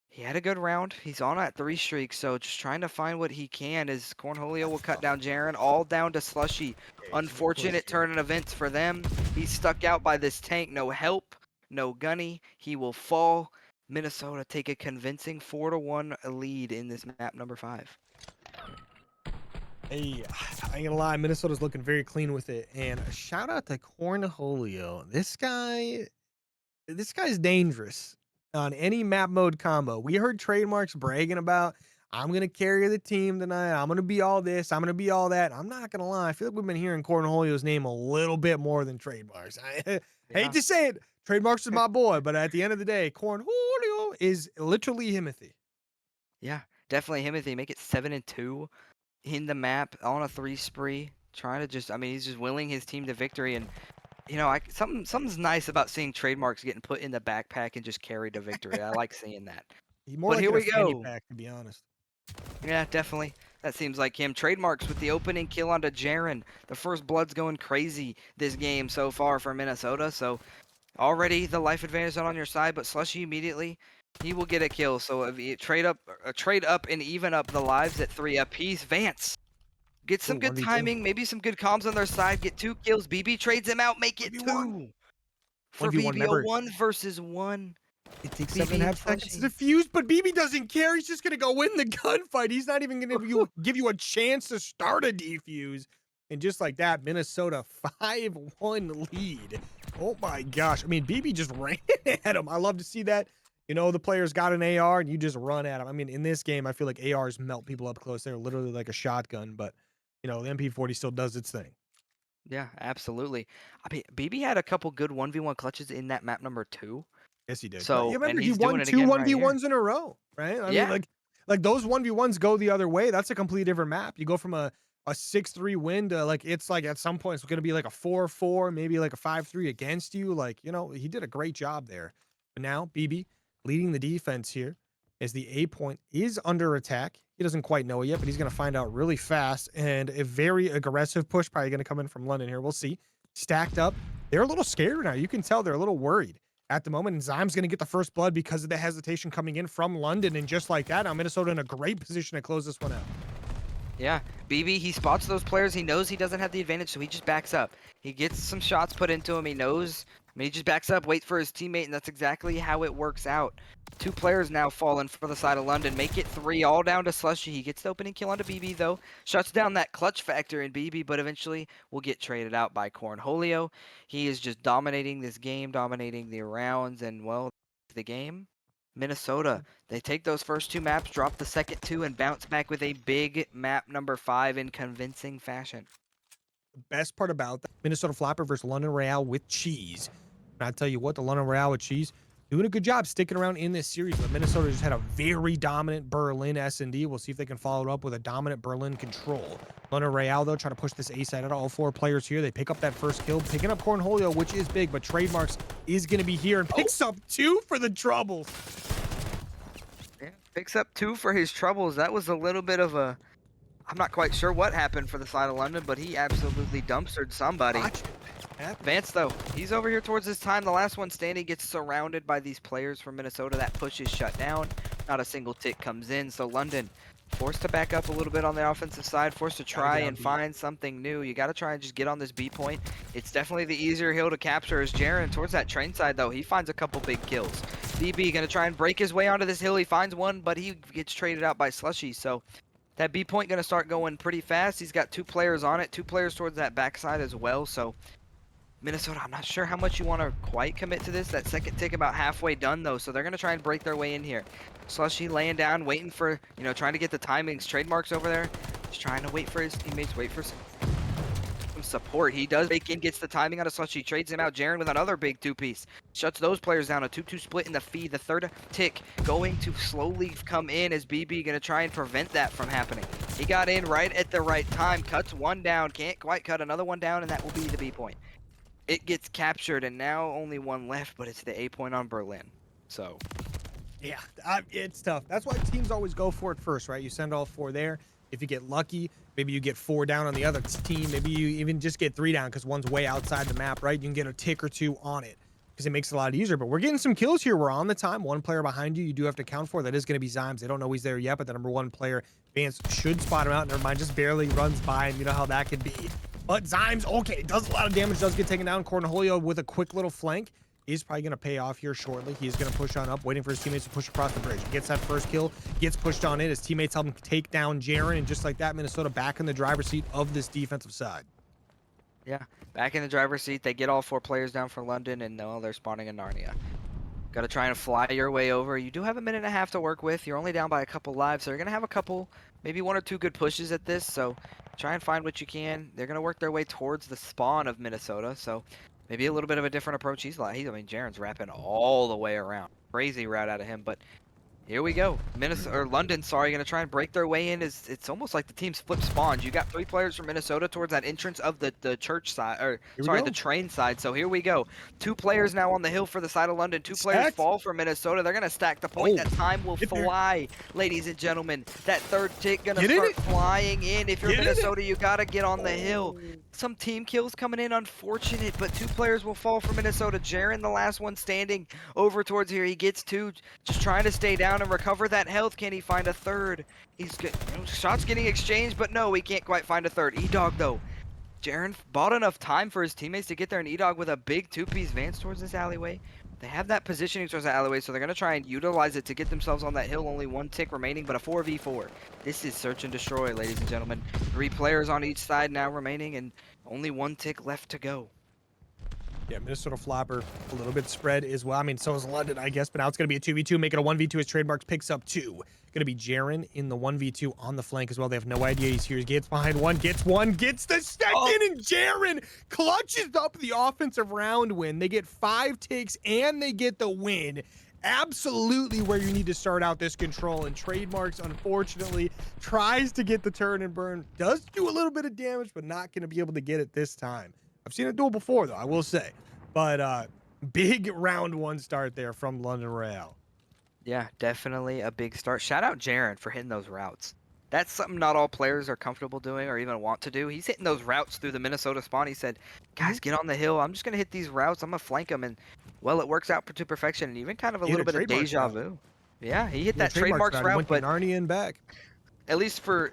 he had a good round. He's on that 3 streak, so just trying to find what he can as Cornholio will cut down Jaren, all down to Slushy. Unfortunate turn in events for them. He's stuck out by this tank. No help, no gunny. He will fall. Minnesota take a convincing 4-1 lead in this map number 5. Hey, I ain't gonna lie, Minnesota's looking very clean with it. And a shout out to Cornholio. This guy's dangerous on any map mode combo. We heard Trademarks bragging about, I'm gonna carry the team tonight. I'm gonna be all this. I'm gonna be all that. I'm not gonna lie. I feel like we've been hearing Cornholio's name a little bit more than Trademarks. I hate to say it. Trademarks is my boy, but at the end of the day, Cornholio is literally Himothy. Yeah, definitely Himothy. Make it 7-2 in the map on a 3 spree. Trying to just, I mean, he's just willing his team to victory. And, you know, something's nice about seeing Trademarks getting put in the backpack and just carried to victory. I like seeing that. He's more But like here a we fanny go. pack, to be honest. Yeah, definitely. That seems like him. Trademarks with the opening kill onto Jaren. The first blood's going crazy this game so far for Minnesota. So already the life advantage is not on your side, but Slushy immediately, he will get a kill. So if you trade up and even up the lives at 3 apiece. Vance get some Ooh, good 1v2. timing, maybe some good comms on their side. Get 2 kills. BB trades him out, make it 1v1. 2 for 1v1, BB. remember. A 1 versus 1. It takes BB 7.5 and seconds to Slushy. defuse, but BB doesn't care. He's just gonna go win the gunfight. He's not even gonna give you a chance to start a defuse. And just like that, Minnesota 5-1 lead. Oh my gosh. I mean, BB just ran at him. I love to see that. You know, the player's got an AR and you just run at him. I mean, in this game, I feel like ARs melt people up close. They're literally like a shotgun, but you know, the MP40 still does its thing. Yeah, absolutely. I mean, BB had a couple good 1v1 clutches in that map number 2. Yes, he did. So, You remember and he he's won doing it 2 again right here. 1v1s in a row, right? I Yeah. mean, like those 1v1s go the other way. That's a completely different map. You go from a 6-3 win to like, it's like at some point it's going to be like a 4-4, maybe like a 5-3 against you. Like, you know, he did a great job there. But now BB leading the defense here as the A point is under attack. He doesn't quite know it yet, but he's going to find out really fast. And a very aggressive push probably going to come in from London here. We'll see. Stacked up. They're a little scared now. You can tell they're a little worried at the moment. And Zyme's going to get the first blood because of the hesitation coming in from London. And just like that, now Minnesota in a great position to close this one out. Yeah, BB, he spots those players. He knows he doesn't have the advantage, so he just backs up. He gets some shots put into him. He knows. I mean, he just backs up, wait for his teammate, and that's exactly how it works out. 2 players now falling for the side of London. Make it 3, all down to Slushy. He gets the opening kill onto BB, though. Shuts down that clutch factor in BB, but eventually will get traded out by Cornholio. He is just dominating this game, dominating the rounds, and, well, the game. Minnesota, they take those first 2 maps, drop the second 2, and bounce back with a big map number 5 in convincing fashion. The best part about that, Minnesota Floppr versus London Royale with cheese. And I tell you what, the London Royale with cheese doing a good job sticking around in this series. But Minnesota just had a very dominant Berlin S&D. We'll see if they can follow it up with a dominant Berlin control. London Royale, though, trying to push this A side out. All 4 players here. They pick up that first kill, picking up Cornholio, which is big, but Trademarks is going to be here and picks up 2 for the trouble. Yeah, picks up 2 for his troubles. That was a little bit of a... I'm not quite sure what happened for the side of London, but he absolutely dumpstered somebody. Vance, though, he's over here towards his time. The last one standing gets surrounded by these players from Minnesota. That push is shut down. Not a single tick comes in. So London forced to back up a little bit on the offensive side, forced to try and find something new. You got to try and just get on this B point. It's definitely the easier hill to capture as Jaren towards that train side, though. He finds a couple big kills. DB going to try and break his way onto this hill. He finds one, but he gets traded out by Slushy. So that B point going to start going pretty fast. He's got 2 players on it, 2 players towards that backside as well. So Minnesota, I'm not sure how much you want to quite commit to this. That second tick about halfway done, though, so they're going to try and break their way in here. Slushy laying down, waiting for, trying to get the timings. Trademarks over there, just trying to wait for his teammates, wait for some support. He does break in, gets the timing out of Slushy, trades him out. Jaren with another big 2-piece. Shuts those players down. A 2-2 split in the feed. The third tick going to slowly come in as BB going to try and prevent that from happening. He got in right at the right time, cuts one down, can't quite cut another one down, and that will be the B point. It gets captured, and now only 1 left, but it's the A point on Berlin. So, yeah, it's tough. That's why teams always go for it first, right? You send all 4 there. If you get lucky, maybe you get 4 down on the other team. Maybe you even just get 3 down because one's way outside the map, right? You can get a tick or 2 on it because it makes it a lot easier. But we're getting some kills here. We're on the time. 1 player behind you do have to count for. That is going to be Zymes. They don't know he's there yet, but the number 1 player, Vance, should spot him out. Never mind, just barely runs by him. You know how that could be. But Zymes, okay, does a lot of damage, does get taken down. Cornholio with a quick little flank. He's probably going to pay off here shortly. He's going to push on up, waiting for his teammates to push across the bridge. Gets that first kill, gets pushed on in. His teammates help him take down Jaren, and just like that, Minnesota back in the driver's seat of this defensive side. yeah, back in the driver's seat. They get all 4 players down for London, and now they're spawning in Narnia. Got to try and fly your way over. You do have a minute and a half to work with. You're only down by a couple lives, so you're going to have a couple, maybe 1 or 2 good pushes at this, so try and find what you can. They're going to work their way towards the spawn of Minnesota, so maybe a little bit of a different approach. Jaren's wrapping all the way around. Crazy route out of him, but here we go. London, going to try and break their way in. It's almost like the team's flip spawns. You got 3 players from Minnesota towards that entrance of the church side, or sorry, the train side. So here we go. 2 players now on the hill for the side of London. 2 players fall for Minnesota. They're going to stack the point. That time will fly, ladies and gentlemen. That 3rd tick going to start flying in. If you're Minnesota, you got to get on the hill. Some team kills coming in, unfortunate, but 2 players will fall for Minnesota. Jaren, the last one standing over towards here. He gets 2, just trying to stay down and recover that health. Can he find a 3rd? He's good. Shots getting exchanged, but no, he can't quite find a 3rd. E-Dog, though. Jaren bought enough time for his teammates to get there, and E-Dog with a big 2-piece Vance towards this alleyway. They have that positioning towards the alleyway, so they're going to try and utilize it to get themselves on that hill. Only 1 tick remaining, but a 4v4. This is search and destroy, ladies and gentlemen. 3 players on each side now remaining, and only 1 tick left to go. Yeah, Minnesota Floppr, a little bit spread as well. I mean, so is London, I guess, but now it's going to be a 2v2. Make it a 1v2 as Trademarks picks up 2. Going to be Jaren in the 1v2 on the flank as well. They have no idea he's here. He gets behind 1, gets 1, gets the second, and Jaren clutches up the offensive round win. They get 5 takes, and they get the win. Absolutely where you need to start out this control, and Trademarks, unfortunately, tries to get the turn and burn. Does do a little bit of damage, but not going to be able to get it this time. I've seen it do it before, though, I will say. But big round 1 start there from London Royale. Yeah, definitely a big start. Shout out Jaren for hitting those routes. That's something not all players are comfortable doing or even want to do. He's hitting those routes through the Minnesota spawn. He said, guys, get on the hill. I'm just going to hit these routes. I'm going to flank them. And, well, it works out to perfection. And even kind of a little bit of deja vu. Yeah, he hit that Trademarks route. Went to Narnia and back. at least for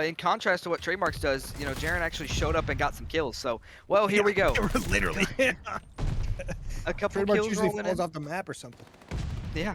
in contrast to what Trademarks does, you know, Jaren actually showed up and got some kills. So, well, here we go. Literally. A couple Trademarks kills usually rolling falls in. off the map or something. Yeah.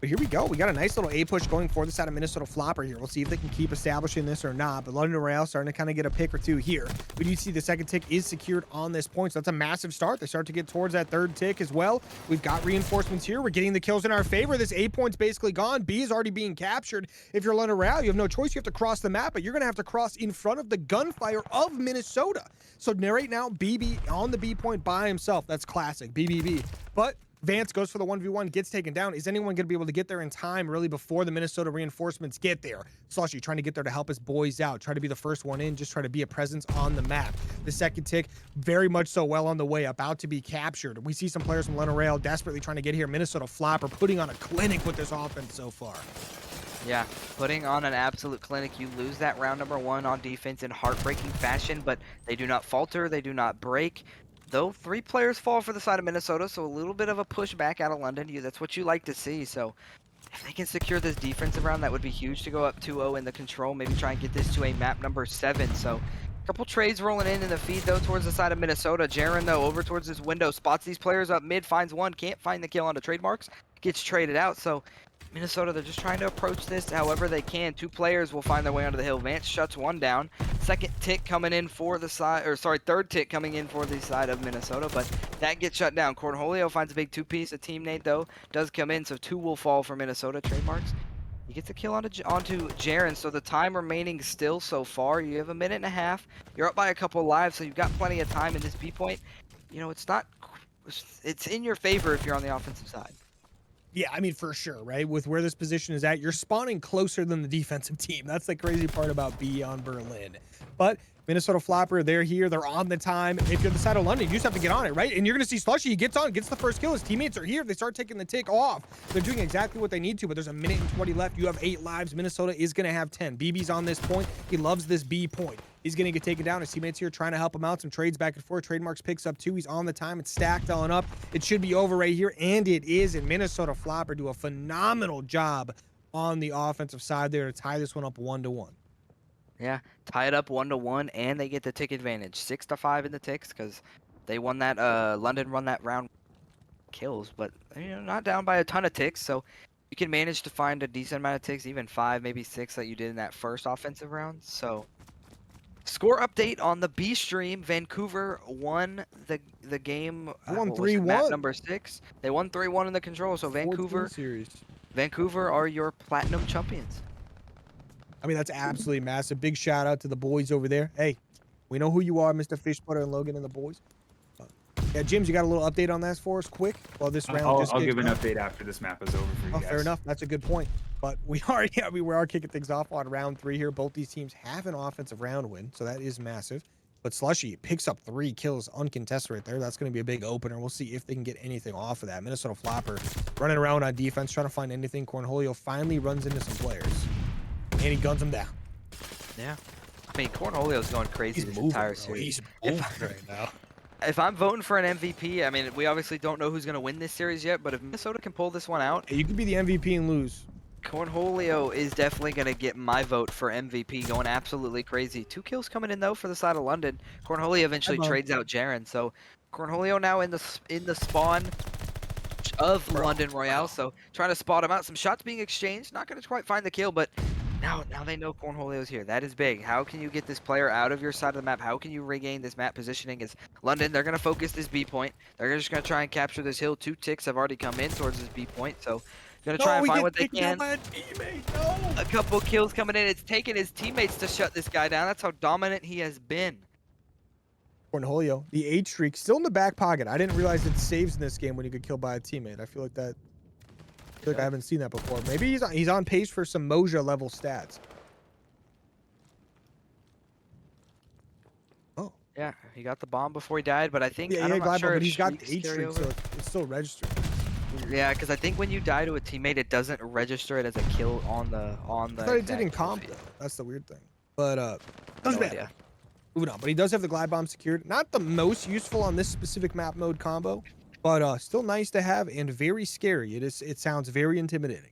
But here we go. We got a nice little A push going for this out of Minnesota Floppr here. We'll see if they can keep establishing this or not. But London Royale starting to kind of get a pick or two here. We do see the second tick is secured on this point. So that's a massive start. They start to get towards that third tick as well. We've got reinforcements here. We're getting the kills in our favor. This A point's basically gone. B is already being captured. If you're London Royale, you have no choice. You have to cross the map, but you're going to have to cross in front of the gunfire of Minnesota. So right now, BB on the B point by himself. That's classic. BBB. But Vance goes for the 1v1, gets taken down. Is anyone going to be able to get there in time really before the Minnesota reinforcements get there? Slushy trying to get there to help his boys out, try to be the first one in, just try to be a presence on the map. The second tick, very much so well on the way, about to be captured. We see some players from London Royale desperately trying to get here. Minnesota Floppr putting on a clinic with this offense so far. Yeah, putting on an absolute clinic. You lose that round number 1 on defense in heartbreaking fashion, but they do not falter, they do not break. Though 3 players fall for the side of Minnesota, so a little bit of a pushback out of London. That's what you like to see. So if they can secure this defensive round, that would be huge to go up 2-0 in the control. Maybe try and get this to a map number 7. So a couple trades rolling in the feed, though, towards the side of Minnesota. Jaren, though, over towards this window, spots these players up mid, finds one, can't find the kill onto Trademarks, gets traded out. So Minnesota, they're just trying to approach this however they can. 2 players will find their way onto the hill. Vance shuts one down. Second tick coming in for the side, or sorry, third tick coming in for the side of Minnesota, but that gets shut down. Cornholio finds a big 2-piece. A teammate, though, does come in, so 2 will fall for Minnesota. Trademarks. He gets a kill onto Jaren, so the time remaining still so far. You have a minute and a half. You're up by a couple lives, so you've got plenty of time in this B point. You know, it's in your favor if you're on the offensive side. Yeah, I mean, for sure, right? With where this position is at, you're spawning closer than the defensive team. That's the crazy part about Beyond Berlin. But Minnesota Floppr, they're here. They're on the time. If you're the side of London, you just have to get on it, right? And you're going to see Slushy. He gets on, gets the first kill. His teammates are here. They start taking the tick off. They're doing exactly what they need to, but there's a minute and 20 left. You have 8 lives. Minnesota is going to have 10. BB's on this point. He loves this B point. He's going to get taken down. His teammates here trying to help him out. Some trades back and forth. Trademarks picks up 2. He's on the time. It's stacked on up. It should be over right here, and it is. And Minnesota Floppr do a phenomenal job on the offensive side there to tie this one up 1-1. Yeah, tie it up 1-1, and they get the tick advantage. 6-5 in the ticks because they won that. London won that round kills, but you know, not down by a ton of ticks. So you can manage to find a decent amount of ticks, even 5, maybe 6 that you did in that first offensive round. So score update on the B stream. Vancouver won the game. Won 3-1. Map 3-1. number 6. They won 3-1 in the control. So Vancouver are your platinum champions. I mean, that's absolutely massive. Big shout out to the boys over there. Hey, we know who you are, Mr. Fishbutter and Logan and the boys. Yeah, James, you got a little update on that for us, quick? Well, this round I'll give an update after this map is over for you guys. Fair enough. That's a good point. But we are kicking things off on round 3 here. Both these teams have an offensive round win, so that is massive. But Slushy picks up 3 kills uncontested right there. That's going to be a big opener. We'll see if they can get anything off of that. Minnesota Floppr running around on defense, trying to find anything. Cornholio finally runs into some players, and he guns them down. Yeah. I mean, Cornholio's going crazy this entire series. He's moving right now. If I'm voting for an MVP, I mean, we obviously don't know who's going to win this series yet, but if Minnesota can pull this one out, Hey, you could be the MVP and lose. Cornholio is definitely going to get my vote for MVP, going absolutely crazy. 2 kills coming in, though, for the side of London. Cornholio eventually trades out Jaren, so Cornholio now in the spawn of London Royale, so trying to spot him out. Some shots being exchanged, not going to quite find the kill, but now they know Cornholio's here. That is big. How can you get this player out of your side of the map? How can you regain this map positioning? As London, they're going to focus this B point. They're just going to try and capture this hill. 2 ticks have already come in towards this B point, so going to try and find what they can. A couple kills coming in. It's taken his teammates to shut this guy down. That's how dominant he has been. Cornholio, the 8 streak, still in the back pocket. I didn't realize it saves in this game when you get killed by a teammate. I feel like I haven't seen that before. Maybe he's on pace for some Moja level stats. Oh. Yeah, he got the bomb before he died, but I think Yeah, I'm not sure but if he's got the 8 streaks streak, carry so over. it's still registered. Yeah, because I think when you die to a teammate, it doesn't register it as a kill on the. I thought it did in comp though. That's the weird thing. But doesn't matter. Moving on, but he does have the glide bomb secured. Not the most useful on this specific map mode combo, but still nice to have and very scary. It sounds very intimidating.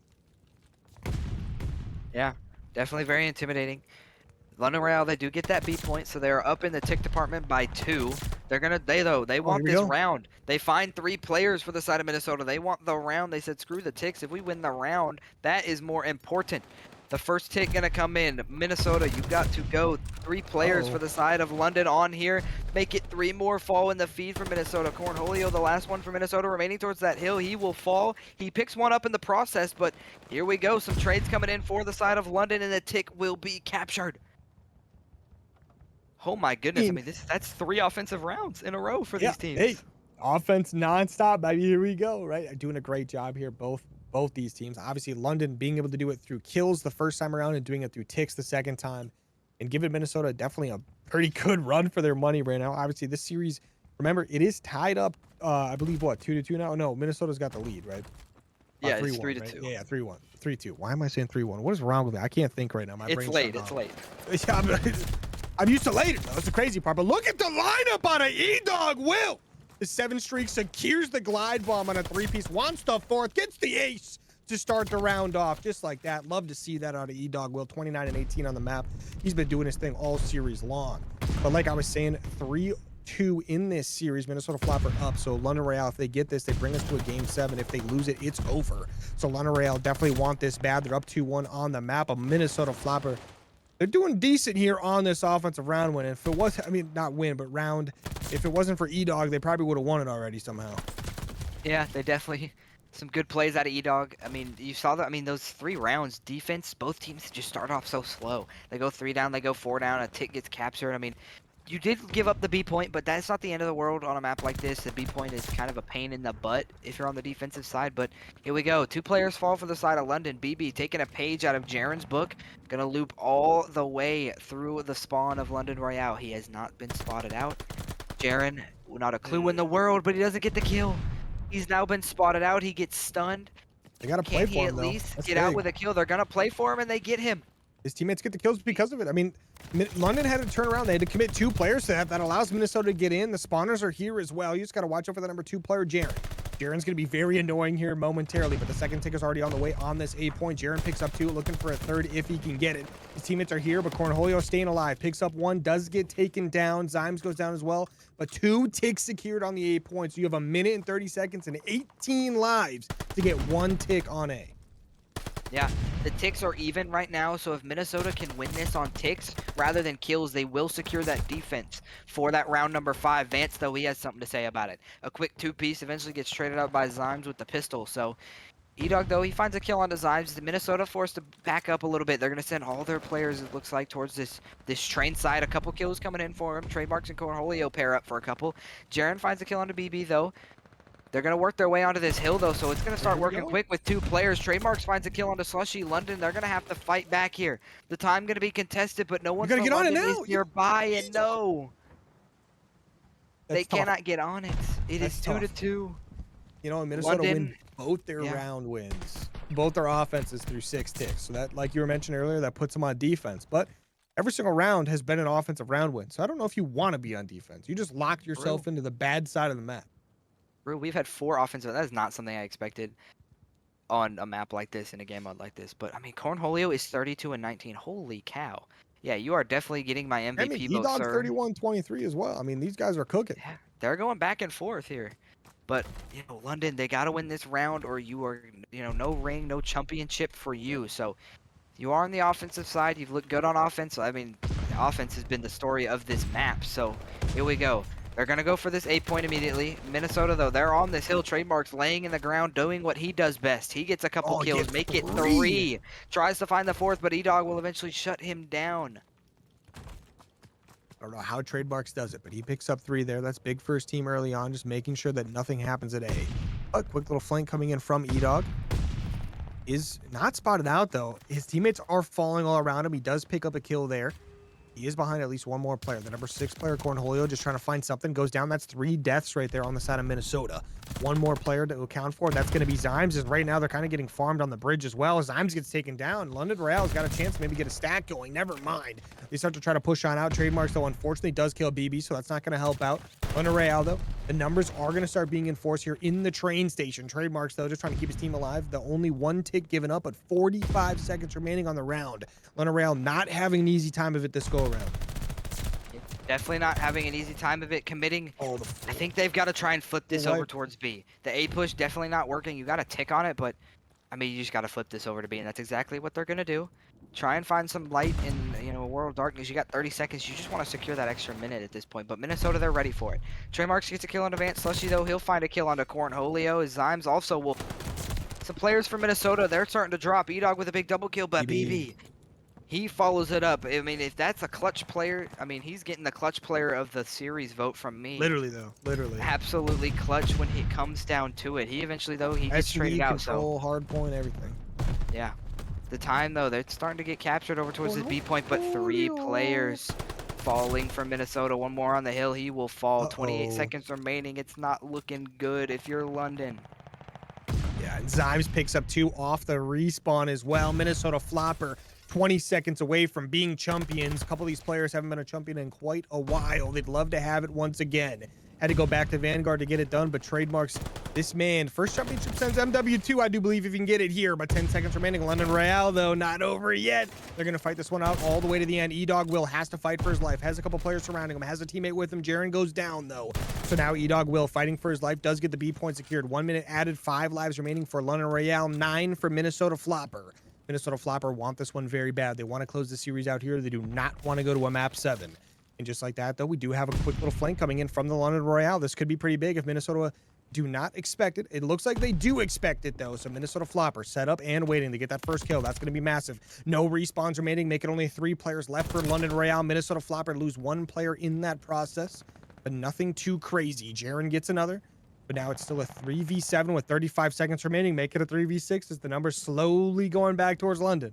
Yeah, definitely very intimidating. London Royale, they do get that B point, so they're up in the tick department by 2. They Oh, here want we this go. round. They find 3 players for the side of Minnesota. They want the round. They said, screw the ticks. If we win the round, that is more important. The first tick gonna come in. Minnesota, you got to go. 3 players for the side of London on here. Make it 3 more fall in the feed for Minnesota. Cornholio, the last one for Minnesota, remaining towards that hill. He will fall. He picks one up in the process, but here we go. Some trades coming in for the side of London, and the tick will be captured. Oh my goodness, I mean, that's 3 offensive rounds in a row for these teams. Hey, offense nonstop, baby. Here we go, right? Doing a great job here, both these teams. Obviously, London being able to do it through kills the first time around and doing it through ticks the second time, and giving Minnesota definitely a pretty good run for their money right now. Obviously, this series, remember, it is tied up, I believe, what, 2-2 now? No, Minnesota's got the lead, right? Yeah, it's 3-2. Right? Yeah, 3-1. 3-2. Why am I saying 3-1? What is wrong with me? I can't think right now. My brain's late. shut It's off. late. Yeah, I'm used to later, though. That's the crazy part. But look at the lineup on an E-Dog Will. The 7 streak secures the glide bomb on a 3-piece. Wants the 4th. Gets the ace to start the round off. Just like that. Love to see that out of E-Dog Will. 29 and 18 on the map. He's been doing his thing all series long. But like I was saying, 3-2 in this series. Minnesota Floppr up. So London Royale, if they get this, they bring us to a game 7. If they lose it, it's over. So London Royale definitely want this bad. They're up 2-1 on the map. A Minnesota Floppr, they're doing decent here on this offensive round win. If it was, I mean, not win, but round. If it wasn't for E-Dog, they probably would have won it already somehow. Yeah, they definitely, some good plays out of E-Dog. I mean, you saw that. I mean, those 3 rounds, defense, both teams just start off so slow. They go 3 down, they go 4 down, a tick gets captured. I mean, you did give up the B point, but that's not the end of the world on a map like this. The B point is kind of a pain in the butt if you're on the defensive side, but here we go. 2 players fall for the side of London. BB taking a page out of Jaren's book. Gonna loop all the way through the spawn of London Royale. He has not been spotted out. Jaren, not a clue in the world, but he doesn't get the kill. He's now been spotted out. He gets stunned. They gotta play Can for he him, at though. least That's get big. out with a kill? They're gonna play for him, and they get him. His teammates get the kills because of it. I mean, London had to turn around. They had to commit 2 players to that. That allows Minnesota to get in. The spawners are here as well. You just got to watch out for the number 2 player, Jaren. Jaren's going to be very annoying here momentarily, but the second tick is already on the way on this A point. Jaren picks up 2, looking for a 3rd if he can get it. His teammates are here, but Cornholio staying alive. Picks up 1, does get taken down. Zymes goes down as well, but 2 ticks secured on the A point. So you have 1 minute and 30 seconds and 18 lives to get 1 tick on A. Yeah, the ticks are even right now, so if Minnesota can win this on ticks rather than kills, they will secure that defense for that round number 5. Vance, though, he has something to say about it. A quick 2-piece eventually gets traded out by Zymes with the pistol, so E-Dog, though, he finds a kill onto Zymes. The Minnesota forced to back up a little bit. They're going to send all their players, it looks like, towards this train side. A couple kills coming in for him. Trademarks and Cornholio pair up for a couple. Jaren finds a kill onto BB, though. They're going to work their way onto this hill, though, so it's going to start working quick with 2 players. Trademarks finds a kill onto Slushy. London, they're going to have to fight back here. The time going to be contested, but no one's gotta get on it now. is nearby, and no. They tough. cannot get on it. It That's is tough. 2-2. You know, and Minnesota win London, both their round wins. Both their offenses through 6 ticks. So that, like you were mentioning earlier, that puts them on defense. But every single round has been an offensive round win. So I don't know if you want to be on defense. You just locked yourself into the bad side of the map. We've had 4 offensive. That is not something I expected on a map like this, in a game mode like this. But, I mean, Cornholio is 32 and 19. Holy cow. Yeah, you are definitely getting my MVP I mean, vote, E-Dog's sir. 31-23 as well. I mean, these guys are cooking. Yeah, they're going back and forth here. But, you know, London, they got to win this round or you are, you know, no ring, no championship for you. So, you are on the offensive side. You've looked good on offense. I mean, the offense has been the story of this map. So, here we go. They're going to go for this 8 point immediately. Minnesota, though, they're on this hill. Trademarks laying in the ground, doing what he does best. He gets a couple kills, make it 3. Tries to find the 4th, but E-Dog will eventually shut him down. I don't know how Trademarks does it, but he picks up 3 there. That's big first team early on, just making sure that nothing happens at A. A quick little flank coming in from E-Dog. Is not spotted out, though. His teammates are falling all around him. He does pick up a kill there. He is behind at least one more player. The number 6 player, Cornholio, just trying to find something. Goes down. That's 3 deaths right there on the side of Minnesota. One more player to account for. That's going to be Zymes. And right now, they're kind of getting farmed on the bridge as well. Zymes gets taken down. London Royale's got a chance to maybe get a stack going. Never mind. They start to try to push on out. Trademarks, though, unfortunately, does kill BB, so that's not going to help out. London Royale, though, the numbers are going to start being enforced here in the train station. Trademarks, though, just trying to keep his team alive. The only 1 tick given up, but 45 seconds remaining on the round. London Royale not having an easy time of it this go around. Definitely not having an easy time of it. Committing. I think they've got to try and flip this over towards B. The A push definitely not working. You got to tick on it, but I mean, you just got to flip this over to B, and that's exactly what they're going to do. Try and find some light in, a world of darkness. You got 30 seconds. You just want to secure that extra minute at this point. But Minnesota, they're ready for it. Trademarks gets a kill on Advanced Slushy, though. He'll find a kill onto Cornholio. As Zymes also will. Some players from Minnesota, they're starting to drop. E-Dog with a big double kill, but BB. He follows it up. I mean, if that's a clutch player, I mean, he's getting the clutch player of the series vote from me. Literally, though. Literally. Absolutely clutch when he comes down to it. He eventually, though, he gets traded out. Control, hard point, everything. Yeah. The time, though, they're starting to get captured over towards the B point, but 3 players falling from Minnesota. One more on the hill. He will fall. 28 seconds remaining. It's not looking good if you're London. Yeah, and Zymes picks up 2 off the respawn as well. Minnesota Floppr 20 seconds away from being champions. A couple of these players haven't been a champion in quite a while. They'd love to have it once again. Had to go back to Vanguard to get it done, but Trademarks, this man, first championship since MW2, I do believe if you can get it here, but 10 seconds remaining. London Royale, though, not over yet. They're going to fight this one out all the way to the end. E-Dog Will has to fight for his life, has a couple players surrounding him, has a teammate with him. Jaren goes down, though. So now E-Dog Will, fighting for his life, does get the B point secured. 1 minute added, 5 lives remaining for London Royale, 9 for Minnesota Floppr. Minnesota Floppr want this one very bad. They want to close the series out here. They do not want to go to a map 7. And just like that, though, we do have a quick little flank coming in from the London Royale. This could be pretty big if Minnesota do not expect it. It looks like they do expect it, though. So Minnesota Floppr set up and waiting to get that first kill. That's going to be massive. No respawns remaining. Make it only 3 players left for London Royale. Minnesota Floppr lose 1 player in that process, but nothing too crazy. Jaren gets another. But now it's still a 3v7 with 35 seconds remaining. Make it a 3v6 as the numbers slowly going back towards London.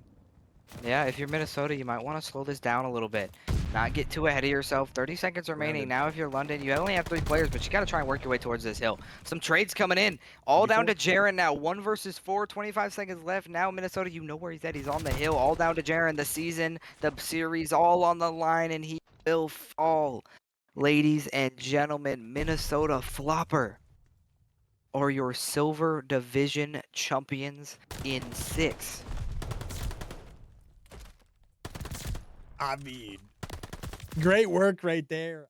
Yeah, if you're Minnesota, you might want to slow this down a little bit. Not get too ahead of yourself. 30 seconds remaining. Now if you're London, you only have 3 players, but you got to try and work your way towards this hill. Some trades coming in. All down to Jaren now. 1 versus 4. 25 seconds left. Now Minnesota, you know where he's at. He's on the hill. All down to Jaren. The season, the series, all on the line, and he will fall. Ladies and gentlemen, Minnesota Floppr or your Silver Division champions in 6. I mean, great work right there.